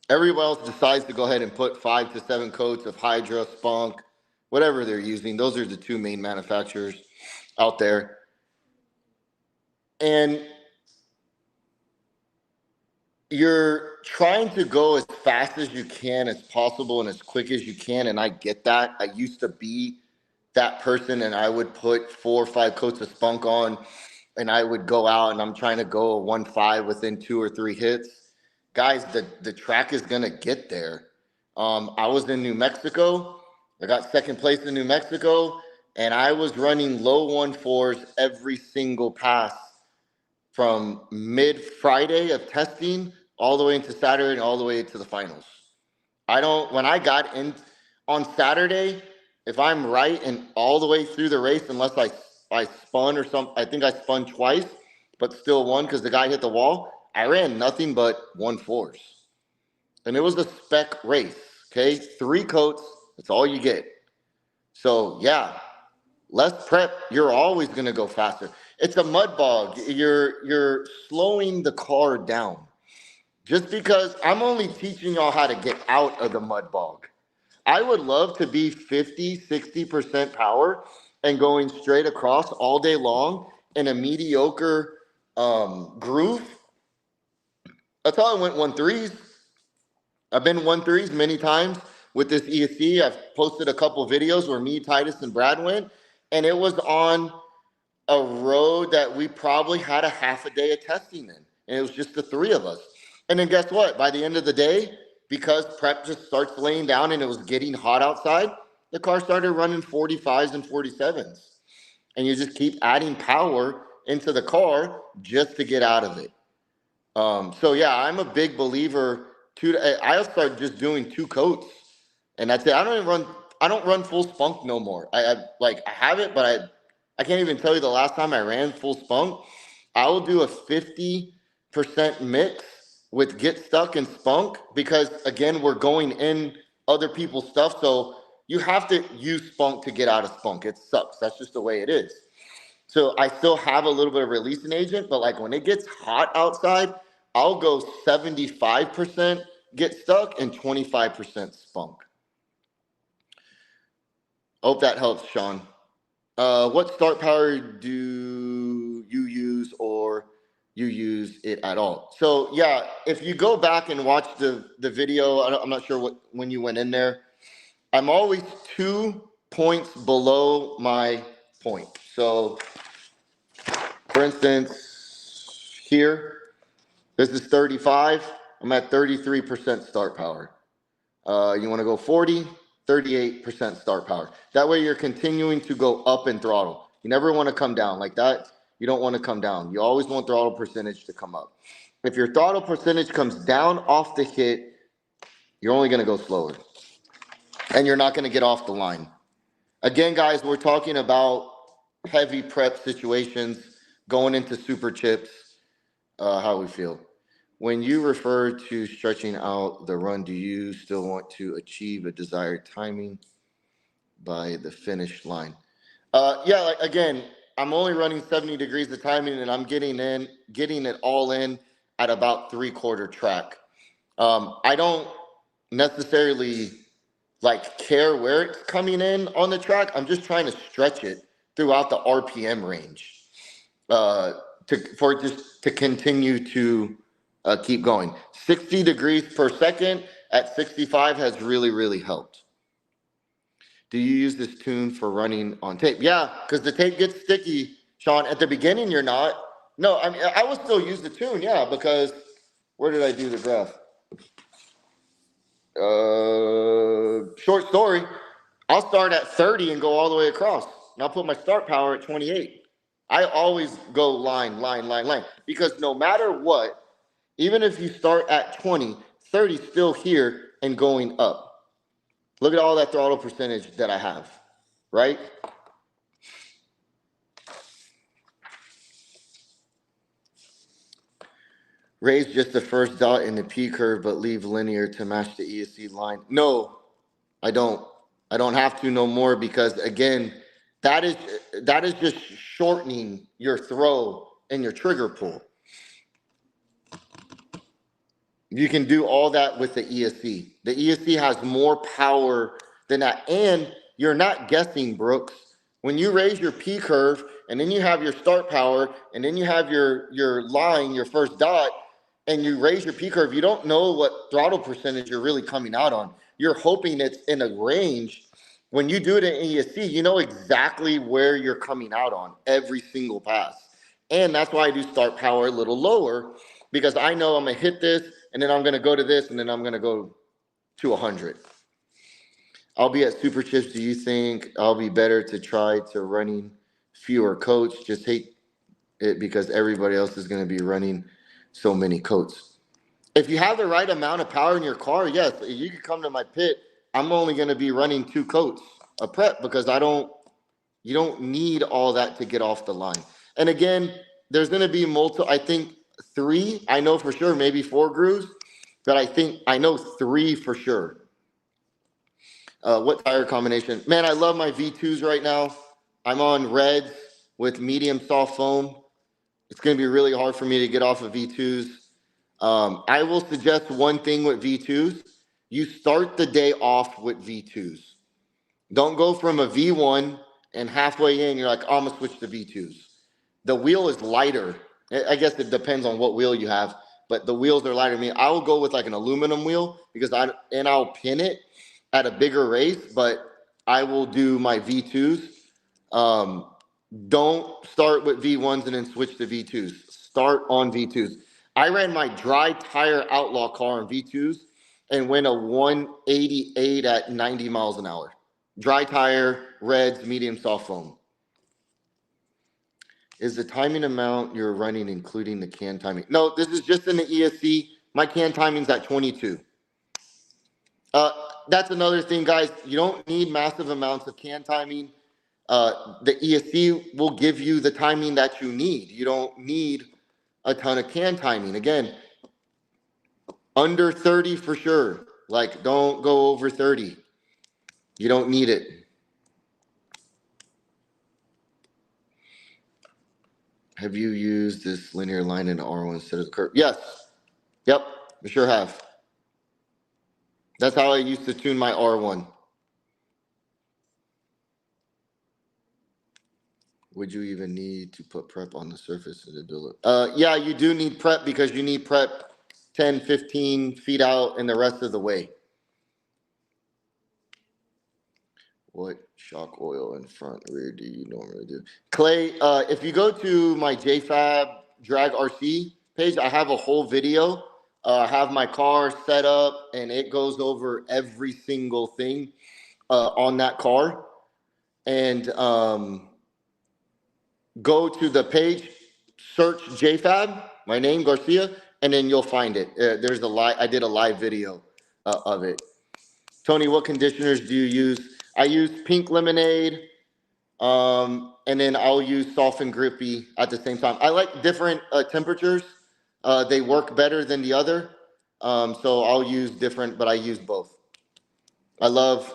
Everybody else decides to go ahead and put 5 to 7 coats of Hydra, Spunk, whatever they're using. Those are the two main manufacturers out there. And you're trying to go as fast as you can, as possible, and as quick as you can. And I get that. I used to be that person, and I would put 4 or 5 coats of Spunk on, and I would go out, and I'm trying to go a 1.5 within 2 or 3 hits. Guys, the track is going to get there. I was in New Mexico. I got second place in New Mexico, and I was running low 1.4s every single pass from mid-Friday of testing all the way into Saturday and all the way to the finals. When I got in on Saturday, if I'm right and all the way through the race, unless I spun or something, I think I spun twice, but still won because the guy hit the wall. I ran nothing but 1.4s. And it was a spec race, okay? 3 coats, that's all you get. So, yeah, less prep, you're always going to go faster. It's a mud bog. You're slowing the car down. Just because I'm only teaching y'all how to get out of the mud bog. I would love to be 50, 60% power and going straight across all day long in a mediocre groove. That's how I went 1.3s. I've been 1.3s many times with this ESC. I've posted a couple videos where me, Titus, and Brad went, and it was on a road that we probably had a half a day of testing in, and it was just the 3 of us. And then guess what? By the end of the day, because prep just starts laying down and it was getting hot outside, the car started running 45s and 47s. And you just keep adding power into the car just to get out of it. So yeah, I'm a big believer. I'll start just doing 2 coats, and that's it. I don't run full spunk no more. I have it, but I can't even tell you the last time I ran full spunk. I will do a 50% mix with get stuck and spunk because again, we're going in other people's stuff. So you have to use spunk to get out of spunk. It sucks. That's just the way it is. So I still have a little bit of releasing agent, but like when it gets hot outside, I'll go 75% get stuck and 25% spunk. Hope that helps, Sean. What start power do you use or you use it at all? So yeah, if you go back and watch the video, I'm not sure when you went in there, I'm always 2 points below my point. So for instance, here, this is 35. I'm at 33% start power. You want to go 40, 38% start power. That way you're continuing to go up in throttle. You never want to come down like that. You don't want to come down. You always want throttle percentage to come up. If your throttle percentage comes down off the hit, you're only going to go slower. And you're not going to get off the line. Again, guys, we're talking about heavy prep situations, going into super chips, how we feel. When you refer to stretching out the run, do you still want to achieve a desired timing by the finish line? Yeah, like, again, I'm only running 70 degrees of timing and I'm getting it all in at about 3/4 track. I don't necessarily like care where it's coming in on the track. I'm just trying to stretch it throughout the RPM range for it just to continue to keep going. 60 degrees per second at 65 has really, really helped. Do you use this tune for running on tape? Yeah, because the tape gets sticky, Sean. At the beginning, you're not. No, I mean, I will still use the tune, yeah, because where did I do the graph? Short story. I'll start at 30 and go all the way across. And I'll put my start power at 28. I always go line, because no matter what, even if you start at 20, 30 is still here and going up. Look at all that throttle percentage that I have, right? Raise just the first dot in the P curve, but leave linear to match the ESC line. No, I don't. I don't have to no more because again, that is just shortening your throw and your trigger pull. You can do all that with the ESC. The ESC has more power than that. And you're not guessing, Brooks. When you raise your P curve and then you have your start power and then you have your line, your first dot, and you raise your P curve, you don't know what throttle percentage you're really coming out on. You're hoping it's in a range. When you do it in ESC, you know exactly where you're coming out on every single pass. And that's why I do start power a little lower, because I know I'm going to hit this, and then I'm going to go to this, and then I'm going to go to 100. I'll be at Super Chips. Do you think I'll be better to try to running fewer coats? Just hate it because everybody else is going to be running so many coats. If you have the right amount of power in your car, yes, you can come to my pit I'm only going to be running 2 coats of prep because you don't need all that to get off the line. And again, there's going to be I think 3, I know for sure, maybe 4 grooves, but I know 3 for sure. What tire combination? Man, I love my V2s right now. I'm on reds with medium soft foam. It's going to be really hard for me to get off of V2s. I will suggest one thing with V2s. You start the day off with V2s. Don't go from a V1 and halfway in, you're like, oh, I'm going to switch to V2s. The wheel is lighter. I guess it depends on what wheel you have, but the wheels are lighter. I mean, I will go with like an aluminum wheel because I'll pin it at a bigger race, but I will do my V2s. Don't start with V1s and then switch to V2s. Start on V2s. I ran my dry tire outlaw car on V2s and went a 188 at 90 miles an hour. Dry tire, reds, medium soft foam. Is the timing amount you're running including the can timing? No, this is just in the ESC. My can timing's at 22. That's another thing, guys. You don't need massive amounts of can timing. The ESC will give you the timing that you need. You don't need a ton of can timing. Again, under 30 for sure. Like, don't go over 30. You don't need it. Have you used this linear line in R1 instead of the curve? Yes. Yep, I sure have. That's how I used to tune my R1. Would you even need to put prep on the surface of the build? Yeah, you do need prep because you need prep 10, 15 feet out and the rest of the way. What shock oil in front rear do you normally do? Clay, if you go to my Jayfab Drag RC page, I have a whole video. I have my car set up and it goes over every single thing on that car. And go to the page, search Jayfab, my name, Garcia, and then you'll find it. I did a live video of it. Tony, what conditioners do you use? I use Pink Lemonade, and then I'll use Soft and Grippy at the same time. I like different temperatures. They work better than the other. So I'll use different, but I use both. I love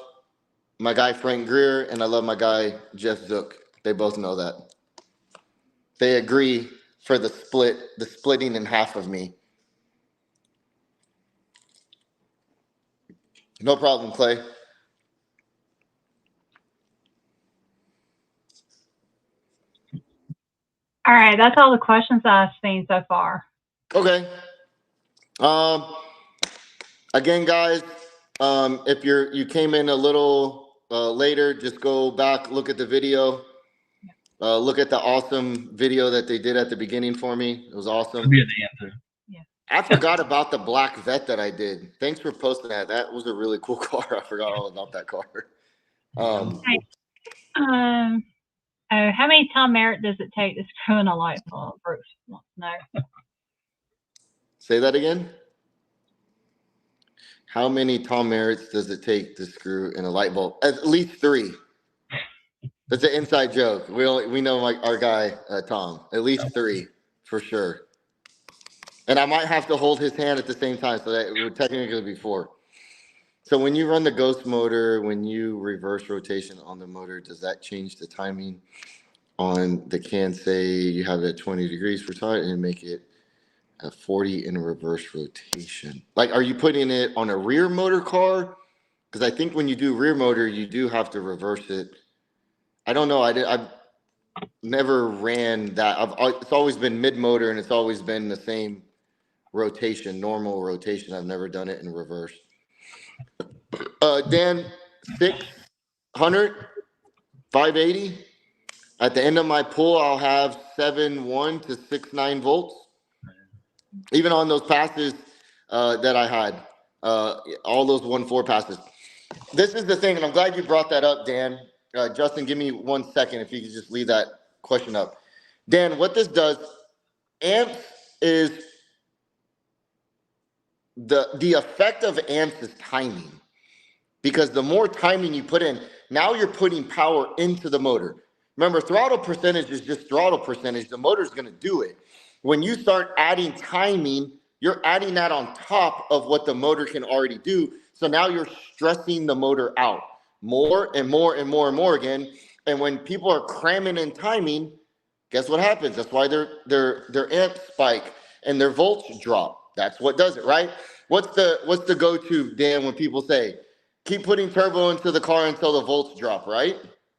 my guy Frank Greer, and I love my guy Jeff Zook. They both know that. They agree for the splitting in half of me. No problem, Clay. All right, that's all the questions I've seen so far. Okay. Again, guys, if you came in a little later, just go back, look at the video. Look at the awesome video that they did at the beginning for me. It was awesome. It'll be at the end too. Yeah. I forgot about the black vet that I did. Thanks for posting that. That was a really cool car. I forgot all about that car. How many Tom Merritt does it take to screw in a light bulb? Bruce wants to know. Say that again. How many Tom Merritts does it take to screw in a light bulb? At least 3. That's an inside joke. We know our guy Tom. At least 3 for sure. And I might have to hold his hand at the same time, so that it would technically be 4. So when you run the Ghost motor, when you reverse rotation on the motor, does that change the timing on the can? Say you have it at 20 degrees for time and make it at 40 in reverse rotation. Like, are you putting it on a rear motor car? Because I think when you do rear motor, you do have to reverse it. I don't know. I've never ran that. It's always been mid motor and it's always been the same rotation, normal rotation. I've never done it in reverse. Dan, 600, 580. At the end of my pull, I'll have 7.1 to 6.9 volts. Even on those passes that I had, all those 1.4 passes. This is the thing, and I'm glad you brought that up, Dan. Justin, give me 1 second if you could just leave that question up. Dan, what this does, amps is the effect of amps is timing. because the more timing you put in, now you're putting power into the motor. Remember, throttle percentage is just throttle percentage. The motor's going to do it. When you start adding timing, you're adding that on top of what the motor can already do. So now you're stressing the motor out more and more and more and more again. And when people are cramming in timing, guess what happens? That's why their amps spike and their volts drop. That's what does it, right? What's the go-to, Dan, when people say, keep putting turbo into the car until the volts drop, right?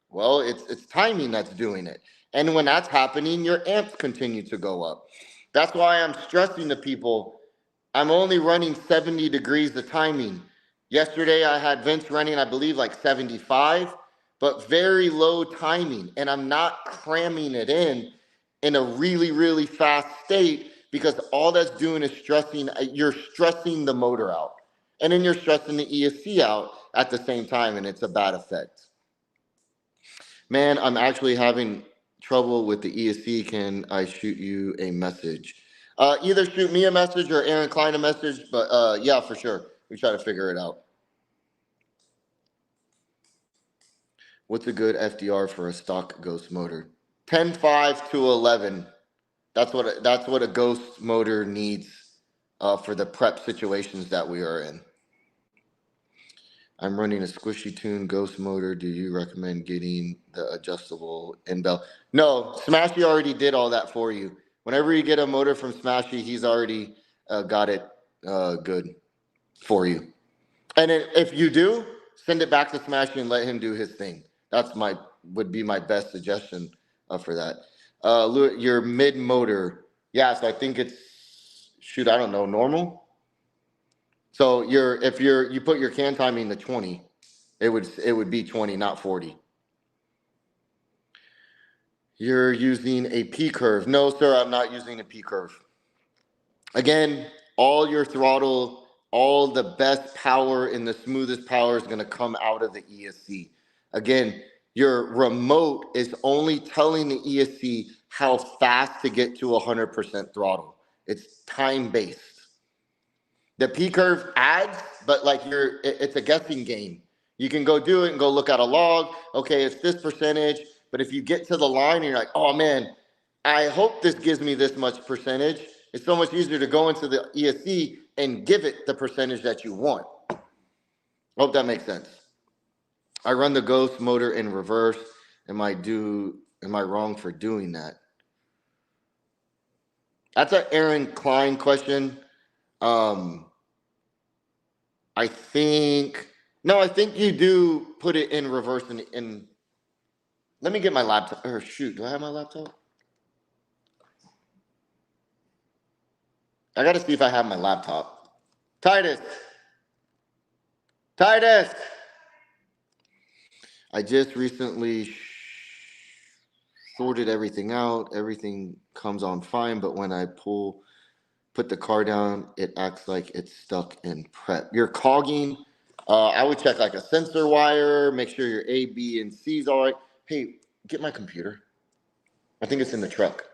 Well, it's timing that's doing it. And when that's happening, your amps continue to go up. That's why I'm stressing to people, I'm only running 70 degrees of timing. Yesterday, I had Vince running, I believe, like 75, but very low timing. And I'm not cramming it in a really, really fast state, because all that's doing is you're stressing the motor out. And then you're stressing the ESC out at the same time, and it's a bad effect. Man, I'm actually having trouble with the ESC. Can I shoot you a message? Either shoot me a message or Aaron Cline a message, but yeah, for sure. We try to figure it out. What's a good FDR for a stock Ghost motor? 10.5 to 11. That's what a Ghost motor needs for the prep situations that we are in. I'm running a squishy tune Ghost motor. Do you recommend getting the adjustable end bell? No, Smashy already did all that for you. Whenever you get a motor from Smashy, he's already got it good for you. And if you do, send it back to Smashy and let him do his thing. That's would be my best suggestion for that. Your mid motor, yes, I think it's, shoot, I don't know, normal. So if you put your can timing to 20, it would be 20, not 40. You're using a P curve. No, sir, I'm not using a P curve. Again, all your throttle, all the best power and the smoothest power is going to come out of the ESC. Again, your remote is only telling the ESC how fast to get to 100% throttle. It's time-based. The P curve adds, but like it's a guessing game. You can go do it and go look at a log. Okay, it's this percentage. But if you get to the line and you're like, oh man, I hope this gives me this much percentage, it's so much easier to go into the ESC and give it the percentage that you want. Hope that makes sense. I run the Ghost motor in reverse. Am I wrong for doing that? That's an Aaron Cline question. I think you do put it in reverse in let me get my laptop. Or shoot, do I have my laptop? I got to see if I have my laptop. Titus. I just recently sorted everything out. Everything comes on fine, but when I put the car down, it acts like it's stuck in prep. You're cogging. I would check like a sensor wire, make sure your A, B, and C is all right. Hey, get my computer. I think it's in the truck.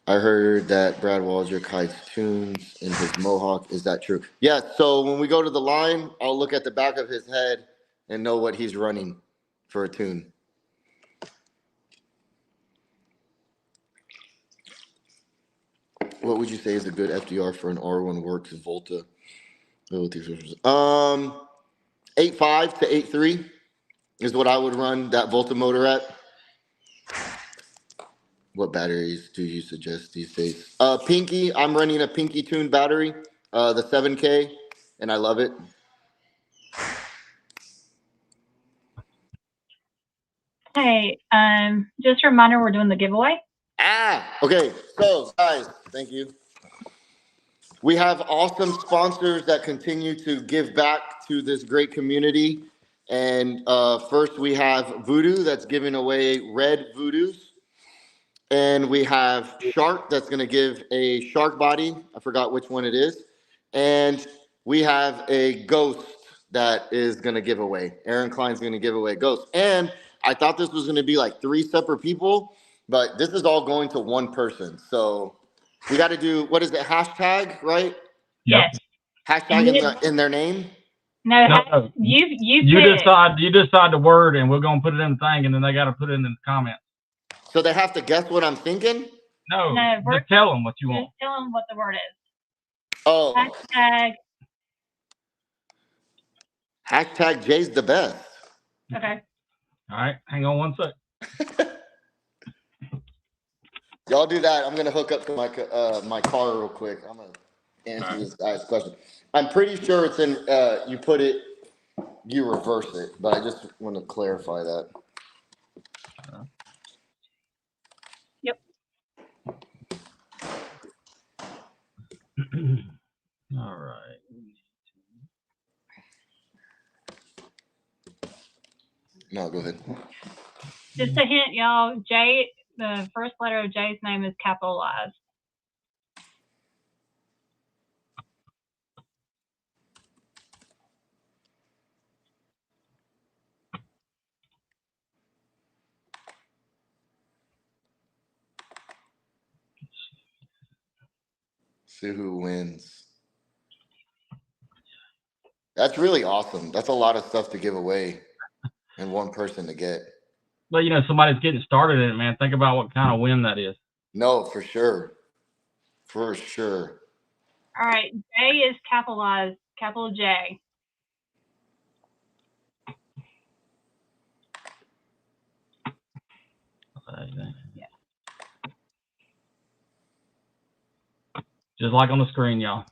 I heard that Brad Walger kites tunes in his Mohawk. Is that true? Yeah, so when we go to the line, I'll look at the back of his head and know what he's running for a tune. What would you say is a good FDR for an R1 Works Volta? 8.5 to 8.3 is what I would run that Volta motor at. What batteries do you suggest these days? Pinky, I'm running a Pinky tuned battery, the 7K, and I love it. Hey, just a reminder, we're doing the giveaway. Okay, so guys, thank you. We have awesome sponsors that continue to give back to this great community. And first we have Voodoo that's giving away red Voodoos. And we have Shark that's going to give a shark body. I forgot which one it is. And we have a Ghost that is going to give away. Aaron Cline's going to give away Ghost. And I thought this was going to be like 3 separate people, but this is all going to one person. So We got to do, what is it? Hashtag, right? Yes. Hashtag in their name. No, No. you decide the word, and we're gonna put it in the thing, and then they got to put it in the comments. So they have to guess what I'm thinking? No, just tell them what you want. Just tell them what the word is. Oh. Hashtag Jay's the best. Okay. All right, hang on one sec. Y'all do that. I'm gonna hook up to my car real quick. I'm gonna answer this guy's question. I'm pretty sure it's in. You reverse it, but I just want to clarify that. Yep. All right. No, go ahead. Just a hint, y'all. Jay, the first letter of Jay's name is capitalized. See who wins. That's really awesome. That's a lot of stuff to give away and one person to get. But you know, somebody's getting started in it, man. Think about what kind of win that is. No, for sure. For sure. All right. J is capitalized, capital J. Yeah. Just like on the screen, y'all.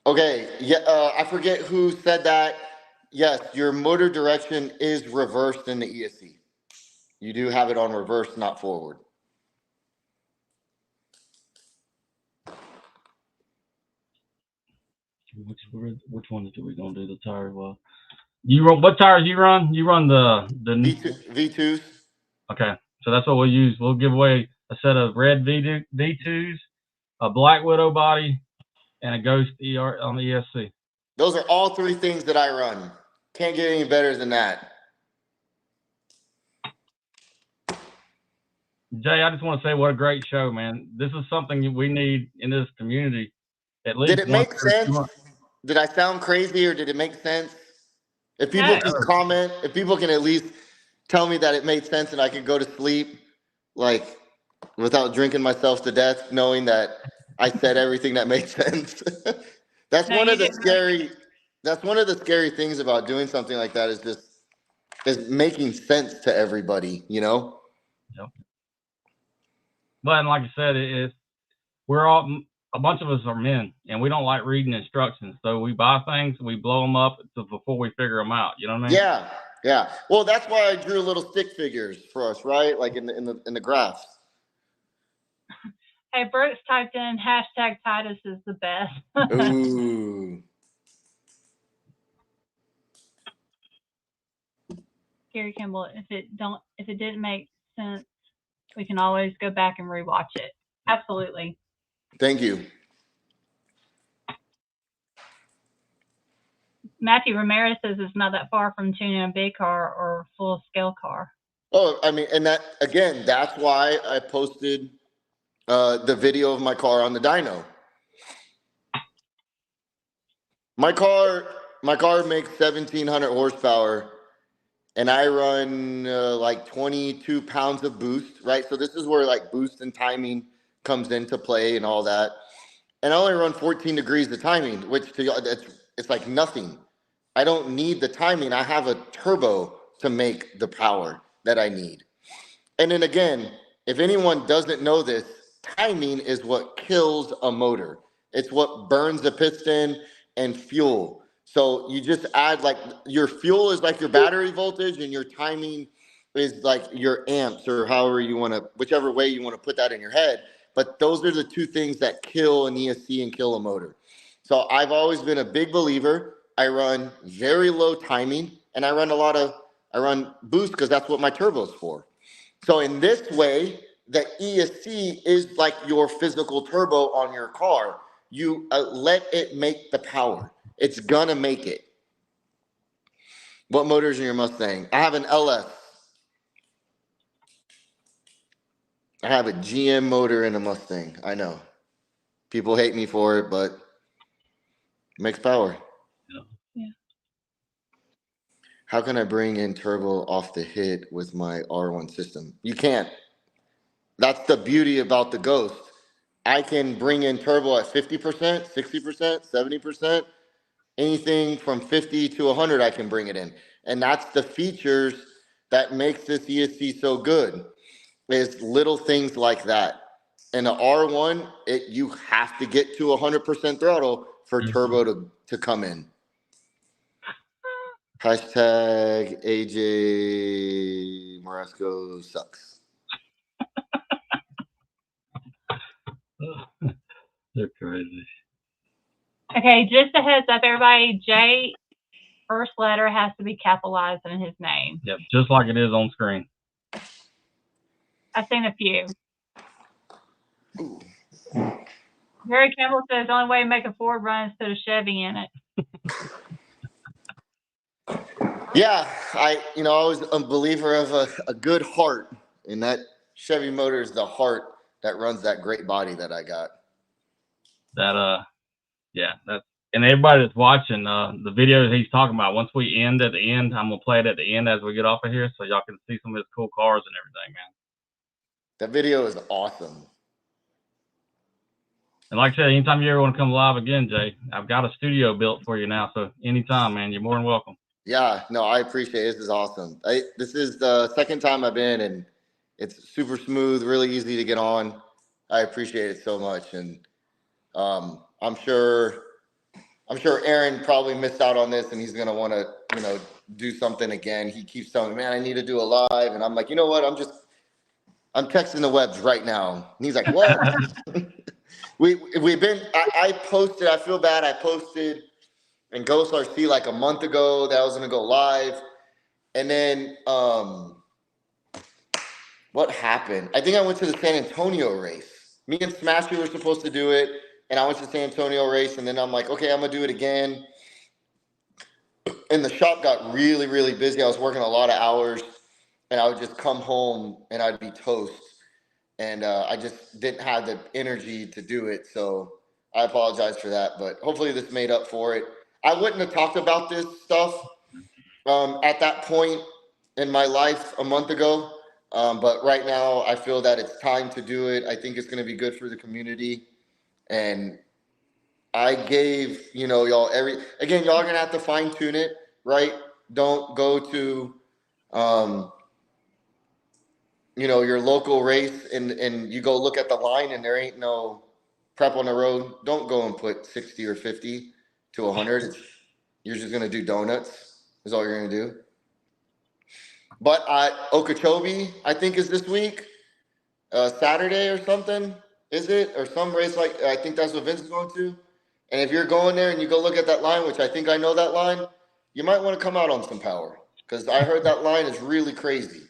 Okay, yeah, I forget who said that. Yes, your motor direction is reversed in the ESC. You do have it on reverse, not forward. Which ones do we gonna do the tire? Well, you run what tires you run? You run the V2s. Okay, so that's what we'll use. We'll give away a set of red V2s, a Black Widow body, and a Ghost ER on the ESC. Those are all three things that I run. Can't get any better than that. Jay, I just want to say what a great show, man. This is something we need in this community. At least. Did it make sense? Did I sound crazy or did it make sense? If people can comment, if people can at least tell me that it made sense and I could go to sleep, like without drinking myself to death, knowing that I said everything that made sense. That's one of the scary things about doing something like that is making sense to everybody, you know? Yep. But like I said, a bunch of us are men, and we don't like reading instructions. So we buy things, we blow them up before we figure them out. You know what I mean? Yeah, yeah. Well, that's why I drew little stick figures for us, right? Like in the graphs. Hey, Brooks typed in hashtag Titus is the best. Ooh. Gary Kimball, if it didn't make sense, we can always go back and rewatch it. Absolutely. Thank you. Matthew Ramirez says it's not that far from tuning a big car or full scale car. Oh, I mean, and that's why I posted the video of my car on the dyno. My car makes 1,700 horsepower, and I run like 22 pounds of boost, right? So this is where like boost and timing comes into play and all that. And I only run 14 degrees of timing, which it's like nothing. I don't need the timing. I have a turbo to make the power that I need. And then again, if anyone doesn't know this, timing is what kills a motor. It's what burns the piston and fuel. So you just add, like, your fuel is like your battery voltage and your timing is like your amps, or however you want to, whichever way you want to put that in your head. But those are the two things that kill an ESC and kill a motor. So I've always been a big believer. I run very low timing, and I run boost because that's what my turbo's for. So in this way, the ESC is like your physical turbo on your car. You let it make the power. It's gonna make it. What motor's in your Mustang? I have an LS. I have a GM motor in a Mustang. I know. People hate me for it, but it makes power. Yeah. How can I bring in turbo off the hit with my R1 system? You can't. That's the beauty about the Ghost. I can bring in turbo at 50%, 60%, 70%. Anything from 50 to 100, I can bring it in. And that's the features that makes this ESC so good, is little things like that. In the R1, you have to get to 100% throttle for turbo to come in. Hashtag AJ Morasco sucks. They're crazy. Okay, just a heads up, everybody. Jay, first letter has to be capitalized in his name. Yep, just like it is on screen. I've seen a few. Gary Campbell says the only way to make a Ford run is to put a Chevy in it. Yeah, I was a believer of a good heart, and that Chevy motor is the heart that runs that great body that I got. Yeah, and everybody that's watching the video he's talking about, once we end at the end, I'm gonna play it at the end as we get off of here, so y'all can see some of his cool cars and everything, man. That video is awesome. And like I said, anytime you ever want to come live again, Jay, I've got a studio built for you now, so anytime, man, you're more than welcome. Yeah, no, I appreciate it. This is awesome. This is the second time I've been, and it's super smooth, really easy to get on. I appreciate it so much, and I'm sure Aaron probably missed out on this, and he's gonna want to, do something again. He keeps telling me, man, I need to do a live, and I'm like, you know what? I'm texting the Webbs right now, and he's like, what? I posted. I feel bad. I posted in Ghost RC like a month ago that I was gonna go live, and then what happened? I think I went to the San Antonio race. Me and Smashy were supposed to do it, and I went to the San Antonio race, and then I'm like, okay, I'm gonna do it again. And the shop got really, really busy. I was working a lot of hours, and I would just come home and I'd be toast, and I just didn't have the energy to do it. So I apologize for that, but hopefully this made up for it. I wouldn't have talked about this stuff at that point in my life a month ago. But right now I feel that it's time to do it. I think it's going to be good for the community. And I gave, y'all y'all are going to have to fine tune it, right? Don't go to, your local race and you go look at the line and there ain't no prep on the road. Don't go and put 60 or 50 to 100. You're just going to do donuts is all you're going to do. But Okeechobee, I think, is this week, Saturday or something, is it? Or some race like, I think that's what Vince is going to. And if you're going there and you go look at that line, which I think I know that line, you might want to come out on some power because I heard that line is really crazy.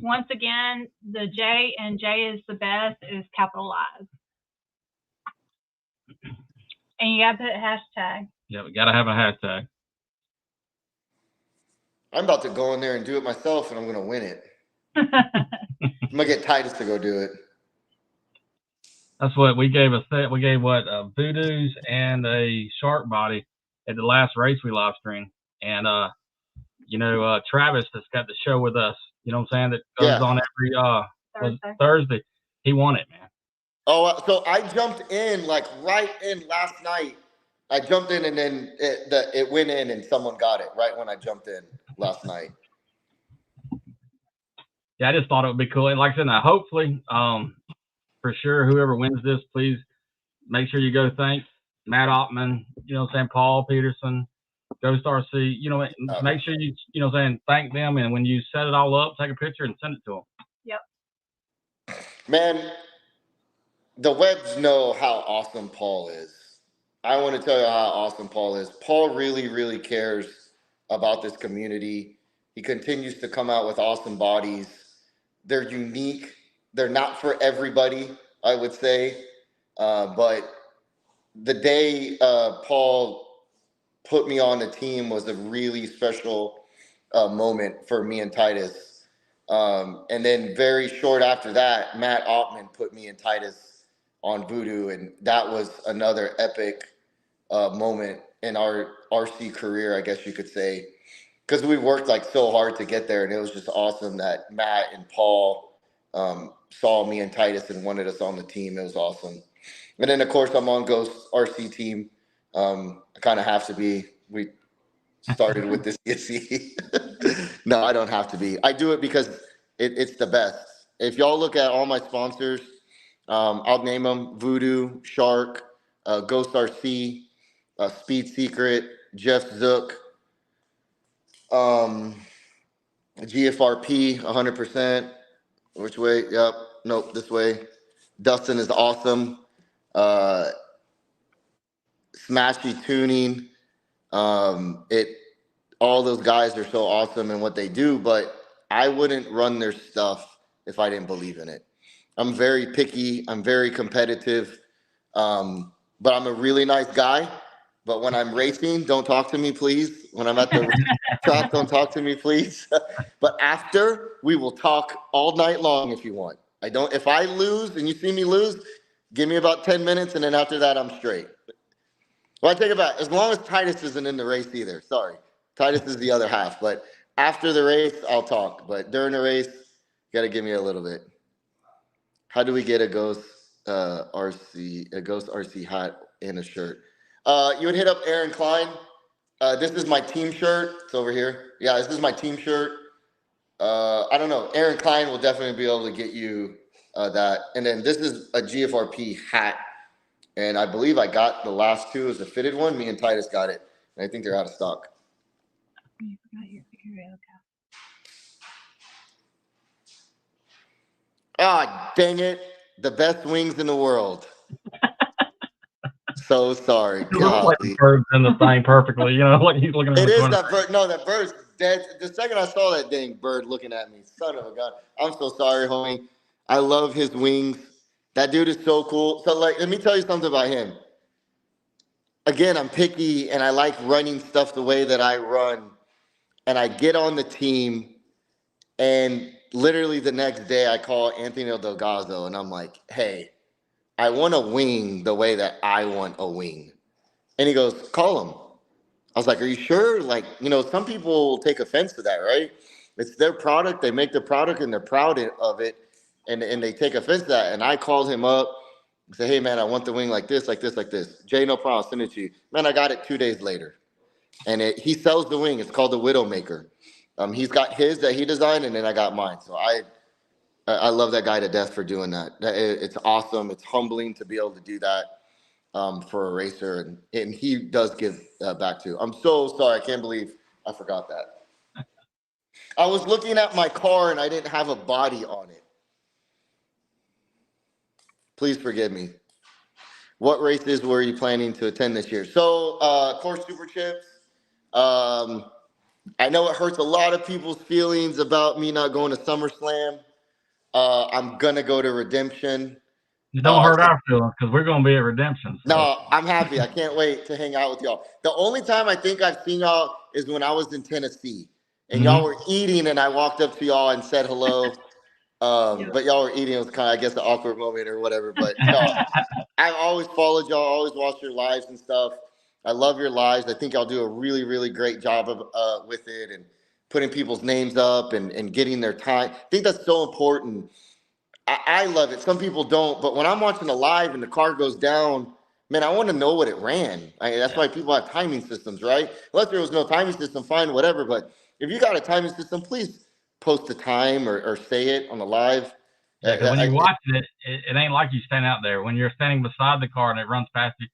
Once again, the J and J is the best is capitalized. And you got to put hashtag. Yeah, we got to have a hashtag. I'm about to go in there and do it myself, and I'm going to win it. I'm going to get Titus to go do it. That's what we gave we gave Voodoos and a shark body at the last race we live streamed. And, Travis that's got the show with us, you know what I'm saying, that goes on every Thursday. He won it, man. Oh, so I jumped in right in last night. I jumped in and then it went in and someone got it right when I jumped in last night. Yeah, I just thought it would be cool. And like I said, now hopefully, for sure, whoever wins this, please make sure you go thank Matt Ottman, Paul Peterson, Ghost RC, make sure you, thank them. And when you set it all up, take a picture and send it to them. Yep. Man, the Webbs know how awesome Paul is. I want to tell you how awesome Paul is. Paul really, really cares about this community. He continues to come out with awesome bodies. They're unique. They're not for everybody, I would say. But the day Paul put me on the team was a really special moment for me and Titus. And then very short after that, Matt Altman put me and Titus on Voodoo, and that was another epic moment in our RC career, I guess you could say, because we worked like so hard to get there, and it was just awesome that Matt and Paul saw me and Titus and wanted us on the team. It was awesome. And then of course I'm on Ghost RC team. I kind of have to be. We started with this ESC. No, I don't have to be. I do it because it's the best. If y'all look at all my sponsors, I'll name them: Voodoo, Shark, Ghost RC, Speed Secret, Jeff Zook, GFRP, 100%. Which way? Yep. Nope. This way. Dustin is awesome. Smashy Tuning. All those guys are so awesome in what they do, but I wouldn't run their stuff if I didn't believe in it. I'm very picky. I'm very competitive. But I'm a really nice guy. But when I'm racing, don't talk to me, please. When I'm at the track, don't talk to me, please. But after, we will talk all night long if you want. If I lose and you see me lose, give me about 10 minutes, and then after that, I'm straight. Well, I take it back. As long as Titus isn't in the race either. Sorry. Titus is the other half. But after the race, I'll talk. But during the race, you got to give me a little bit. How do we get a Ghost RC hat and a shirt? You would hit up Aaron Cline. This is my team shirt. It's over here. Yeah, this is my team shirt. I don't know. Aaron Cline will definitely be able to get you that. And then this is a GFRP hat. And I believe I got the last two as a fitted one. Me and Titus got it. And I think they're out of stock. You forgot your okay. Ah, dang it. The best wings in the world. So sorry. It looks like the bird's in the thing perfectly. You know, like he's looking at it. The Is corner. that bird. No, that bird's dead. The second I saw that dang bird looking at me, son of a gun. I'm so sorry, homie. I love his wings. That dude is so cool. So, like, let me tell you something about him. Again, I'm picky, and I like running stuff the way that I run. And I get on the team, and literally the next day I call Anthony Delgado, and I'm like, hey, I want a wing the way that I want a wing. And he goes, call him. I was like, are you sure? Like, you know, some people take offense to that, right? It's their product. They make the product, and they're proud of it, and they take offense to that. And I called him up. I said, hey, man, I want the wing like this, like this, like this. Jay, no problem. I'll send it to you. Man, I got it 2 days later. And he sells the wing. It's called the Widowmaker. He's got his that he designed, and then I got mine. So I love that guy to death for doing that. It's awesome. It's humbling to be able to do that for a racer. And he does give back too. I'm so sorry. I can't believe I forgot that. I was looking at my car, and I didn't have a body on it. Please forgive me. What races were you planning to attend this year? So, Course Super Chips. I know it hurts a lot of people's feelings about me not going to SummerSlam. I'm going to go to Redemption. Don't hurt our feelings because we're going to be at Redemption. So. No, I'm happy. I can't wait to hang out with y'all. The only time I think I've seen y'all is when I was in Tennessee. And y'all were eating, and I walked up to y'all and said hello. But y'all were eating. It was kind of, I guess, an awkward moment or whatever. But no, I've always followed y'all, always watched your lives and stuff. I love your lives. I think y'all do a really, really great job of with it and putting people's names up and getting their time. I think that's so important. I love it. Some people don't. But when I'm watching a live and the car goes down, man, I want to know what it ran. That's why people have timing systems, right? Unless there was no timing system, fine, whatever. But if you got a timing system, please post the time or say it on the live. Yeah, because when you're watching it, it ain't like you stand out there. When you're standing beside the car and it runs past you,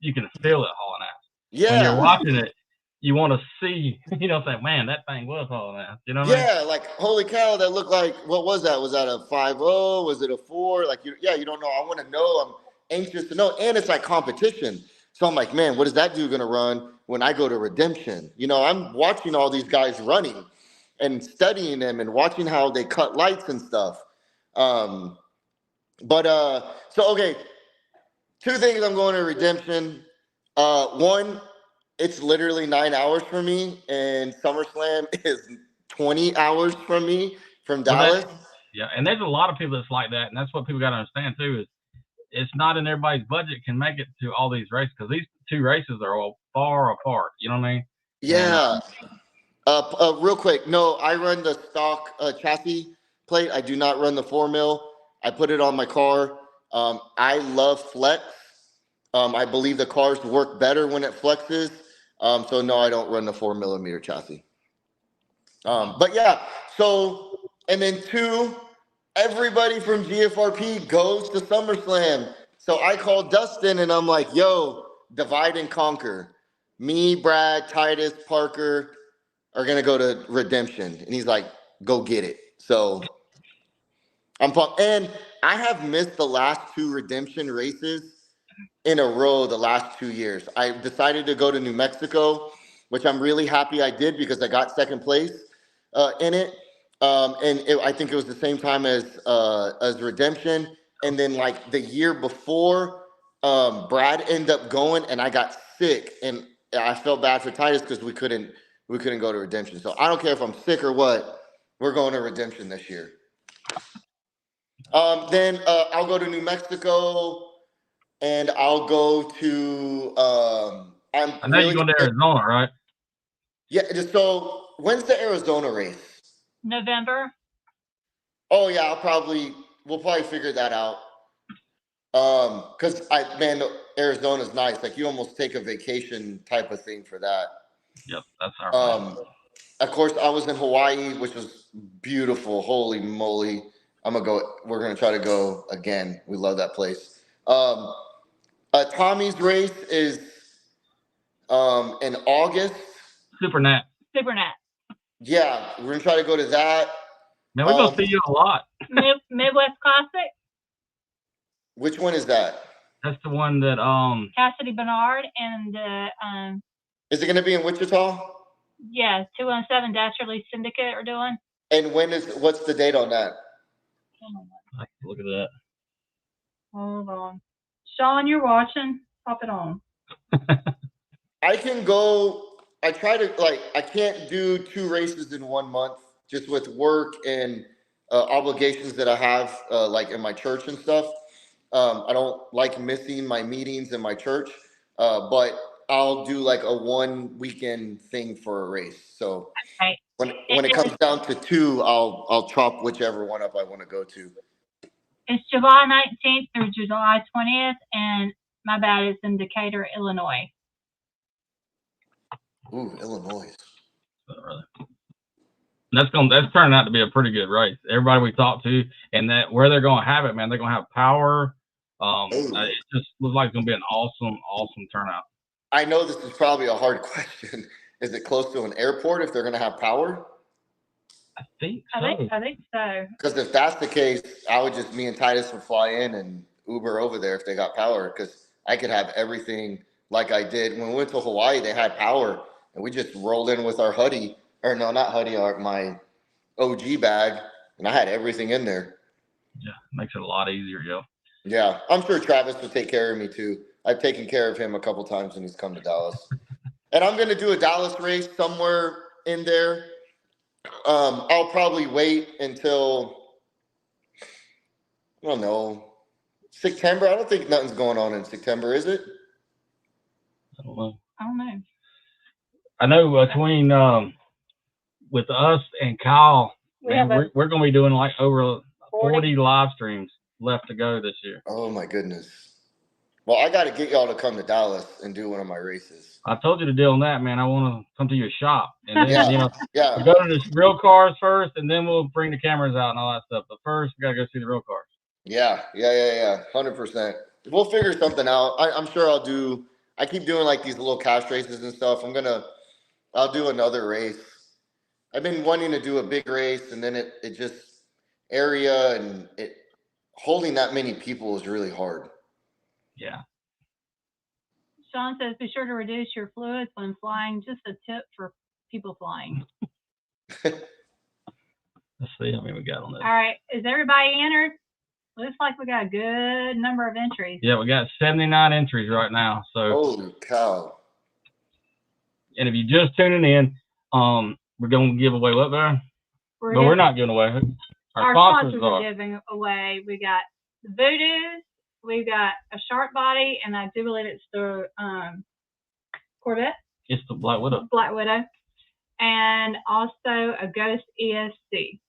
you can feel it hauling ass. Yeah. When you're watching it, you want to see, say, man, that thing was hauling ass. You know what I mean? Like, holy cow, that looked like, what was that? Was that a 5.0? Was it a 4? Like, you don't know. I want to know. I'm anxious to know. And it's like competition. So I'm like, man, what is that dude going to run when I go to Redemption? I'm watching all these guys running and studying them and watching how they cut lights and stuff. So, okay, 2 things I'm going to Redemption. One, it's literally 9 hours for me, and SummerSlam is 20 hours from me From Dallas? Yeah, and there's a lot of people that's like that, and that's what people got to understand too. Is it's not in everybody's budget can make it to all these races because these two races are all far apart. You know what I mean? Yeah. Real quick, no, I run the stock chassis plate. I do not run the 4 mil. I put it on my car. I love flex. I believe the cars work better when it flexes. So no, I don't run the 4mm chassis. But yeah, so, and then 2, everybody from GFRP goes to SummerSlam. So I called Dustin and I'm like, yo, divide and conquer. Me, Brad, Titus, Parker are going to go to Redemption. And he's like, go get it. So I'm pumped. And I have missed the last 2 Redemption races in a row the last 2 years. I decided to go to New Mexico, which I'm really happy I did because I got second place in it. I think it was the same time as Redemption. And then like the year before, Brad ended up going and I got sick and I felt bad for Titus because we couldn't go to Redemption. So I don't care if I'm sick or what, we're going to Redemption this year. Then I'll go to New Mexico and I'll go to I know you're going to Arizona, right? Yeah, so when's the Arizona race? November. Oh yeah, we'll probably figure that out. Because Arizona's nice. Like you almost take a vacation type of thing for that. Yep, that's our plan. Of course, I was in Hawaii, which was beautiful. Holy moly. We're gonna try to go again. We love that place. Tommy's race is in August. Super Nat. Yeah, we're gonna try to go to that. Man, we're gonna see you a lot. Midwest Classic. Which one is that? That's the one that Cassidy Bernard and Is it gonna be in Wichita? Yeah, 217 Dash Release Syndicate are doing. And what's the date on that? I can look at that. Hold on. Sean, you're watching. Pop it on. I can go. I can't do 2 races in 1 month just with work and obligations that I have like in my church and stuff. I don't like missing my meetings in my church, but I'll do like a 1 weekend thing for a race. So right. when it comes down to 2, I'll chop whichever one up I want to go to. It's July 19th through July 20th, and my bad, it's in Decatur, Illinois. Ooh, Illinois. That's turning out to be a pretty good race. Everybody we talked to, and that where they're going to have it, man, they're going to have power. It just looks like it's going to be an awesome turnout. I know this is probably a hard question. Is it close to an airport if they're going to have power? I think so. I think so. Because if that's the case, me and Titus would fly in and Uber over there if they got power. Because I could have everything like I did when we went to Hawaii. They had power, and we just rolled in with our hoodie, or no, not hoodie, my OG bag, and I had everything in there. Yeah, makes it a lot easier, yo. Yeah, I'm sure Travis would take care of me too. I've taken care of him a couple times when he's come to Dallas. And I'm going to do a Dallas race somewhere in there. I'll probably wait until, I don't know, September. I don't think nothing's going on in September, is it? I don't know. I know between with us and Kyle, we're going to be doing like over 40 live streams left to go this year. Oh my goodness. Well, I got to get y'all to come to Dallas and do one of my races. I told you the deal on that, man. I want to come to your shop. And then, we go to the real cars first, and then we'll bring the cameras out and all that stuff. But first, we got to go see the real cars. Yeah. 100%. We'll figure something out. I'm sure I keep doing like these little cash races and stuff. I'll do another race. I've been wanting to do a big race, and then it just area and holding that many people is really hard. Yeah. Sean says, be sure to reduce your fluids when flying. Just a tip for people flying. Let's see how many we got on this. All right. Is everybody entered? Looks like we got a good number of entries. Yeah, we got 79 entries right now. So holy cow. And if you're just tuning in, we're going to give away what there? we're not giving away. Our sponsors are giving away. We got the Voodoos, we got a Shark Body, and I do believe it's the Corvette. It's the Black Widow. Black Widow. And also a Ghost ESC.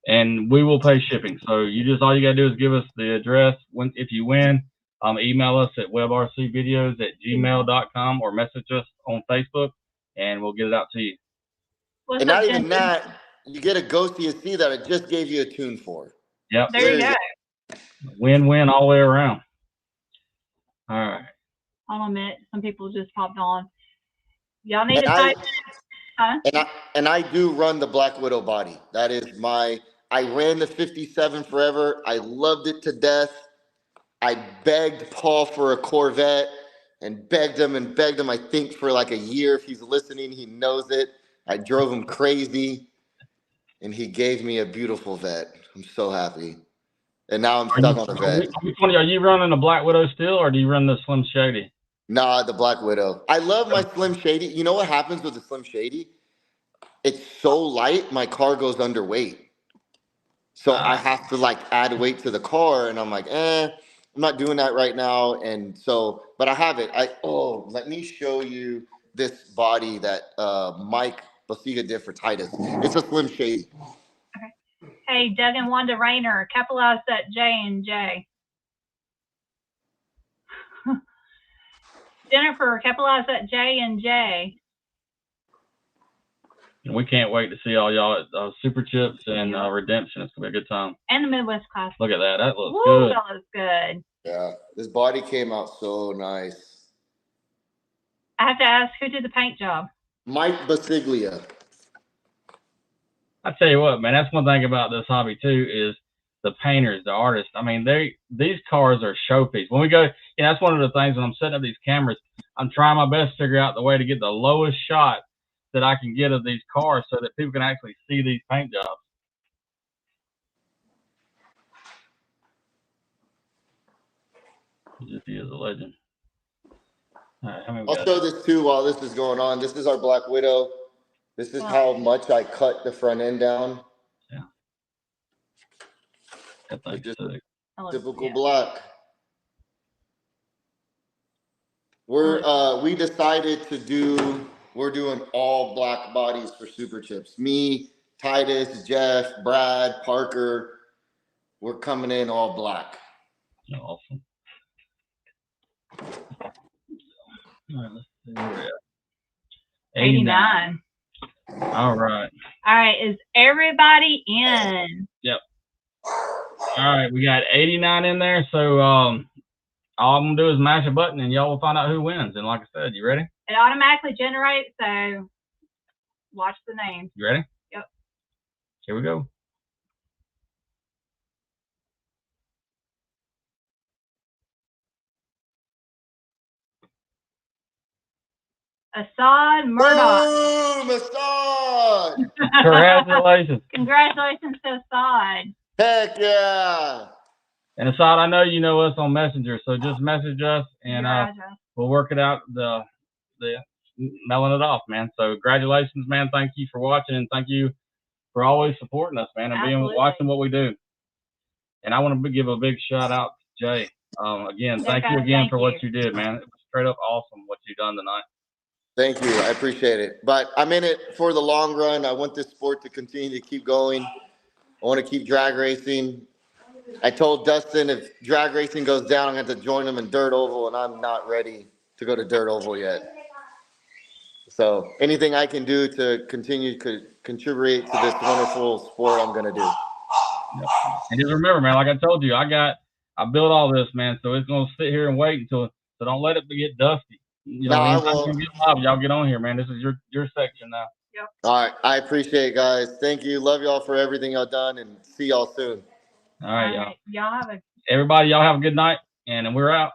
And we will pay shipping. So all you gotta do is give us the address if you win. Email us at webbrcvideos@gmail.com or message us on Facebook, and we'll get it out to you. And not even that, you get a Ghost ESC that I just gave you a tune for. Yep. There you go. Win-win all the way around. All right. Hold on a minute. Some people just popped on. Y'all need to type. Huh? And I do run the Black Widow body. That is I ran the 57 forever. I loved it to death. I begged Paul for a Corvette and begged him. I think for like a year. If he's listening, he knows it. I drove him crazy, and he gave me a beautiful vet. I'm so happy. And now I'm stuck on the vet. Which one are you running, the Black Widow still, or do you run the Slim Shady? Nah, the Black Widow. I love my Slim Shady. You know what happens with the Slim Shady? It's so light, my car goes underweight. So I have to like add weight to the car, and I'm like, I'm not doing that right now. And so, but I have it. Let me show you this body that Mike Basiga did for Titus. It's a Slim Shady. Okay. Hey, Doug and Wanda Rayner, capitalize that J and J. Jennifer, capitalize that J and J. And we can't wait to see all y'all at Super Chips and Redemption. It's going to be a good time. And the Midwest class. Look at that. That looks good. That looks good. Yeah, this body came out so nice. I have to ask, who did the paint job? Mike Basiglia. I tell you what, man, that's one thing about this hobby, too, is the painters, the artists. I mean, these cars are showpiece. When we go, that's one of the things when I'm setting up these cameras, I'm trying my best to figure out the way to get the lowest shot that I can get of these cars so that people can actually see these paint jobs. He is a legend. All right, I'll show this too while this is going on. This is our Black Widow. This is how much I cut the front end down. Yeah. That's just typical black. We decided we're doing all black bodies for Super Chips. Me, Titus, Jeff, Brad, Parker. We're coming in all black. Awesome. All right, let's see where we're at. 89. All right. All right. Is everybody in? Yep. All right. We got 89 in there. So all I'm going to do is mash a button and y'all will find out who wins. And like I said, you ready? It automatically generates. So watch the name. You ready? Yep. Here we go. Assad Murdoch. Boom, Assad! Congratulations. Congratulations to Assad. Heck yeah. And Assad, I know you know us on Messenger, so just message us and we'll work it out, the mailing it off, man. So congratulations, man. Thank you for watching, and thank you for always supporting us, man, and watching what we do. And I want to give a big shout out to Jay. Again, thank you again for what you did, man. It was straight up awesome what you done tonight. Thank you. I appreciate it. But I'm in it for the long run. I want this sport to continue to keep going. I want to keep drag racing. I told Dustin if drag racing goes down, I'm going to have to join him in Dirt Oval, and I'm not ready to go to Dirt Oval yet. So anything I can do to continue to contribute to this wonderful sport, I'm going to do. Yep. And just remember, man, like I told you, I built all this, man, so it's going to sit here and wait so don't let it get dusty. You know, I won't. Y'all get on here, man. This is your section now. Yep. All right. I appreciate it, guys. Thank you. Love y'all for everything y'all done, and see y'all soon. All right, y'all. Y'all have everybody, y'all have a good night, and we're out.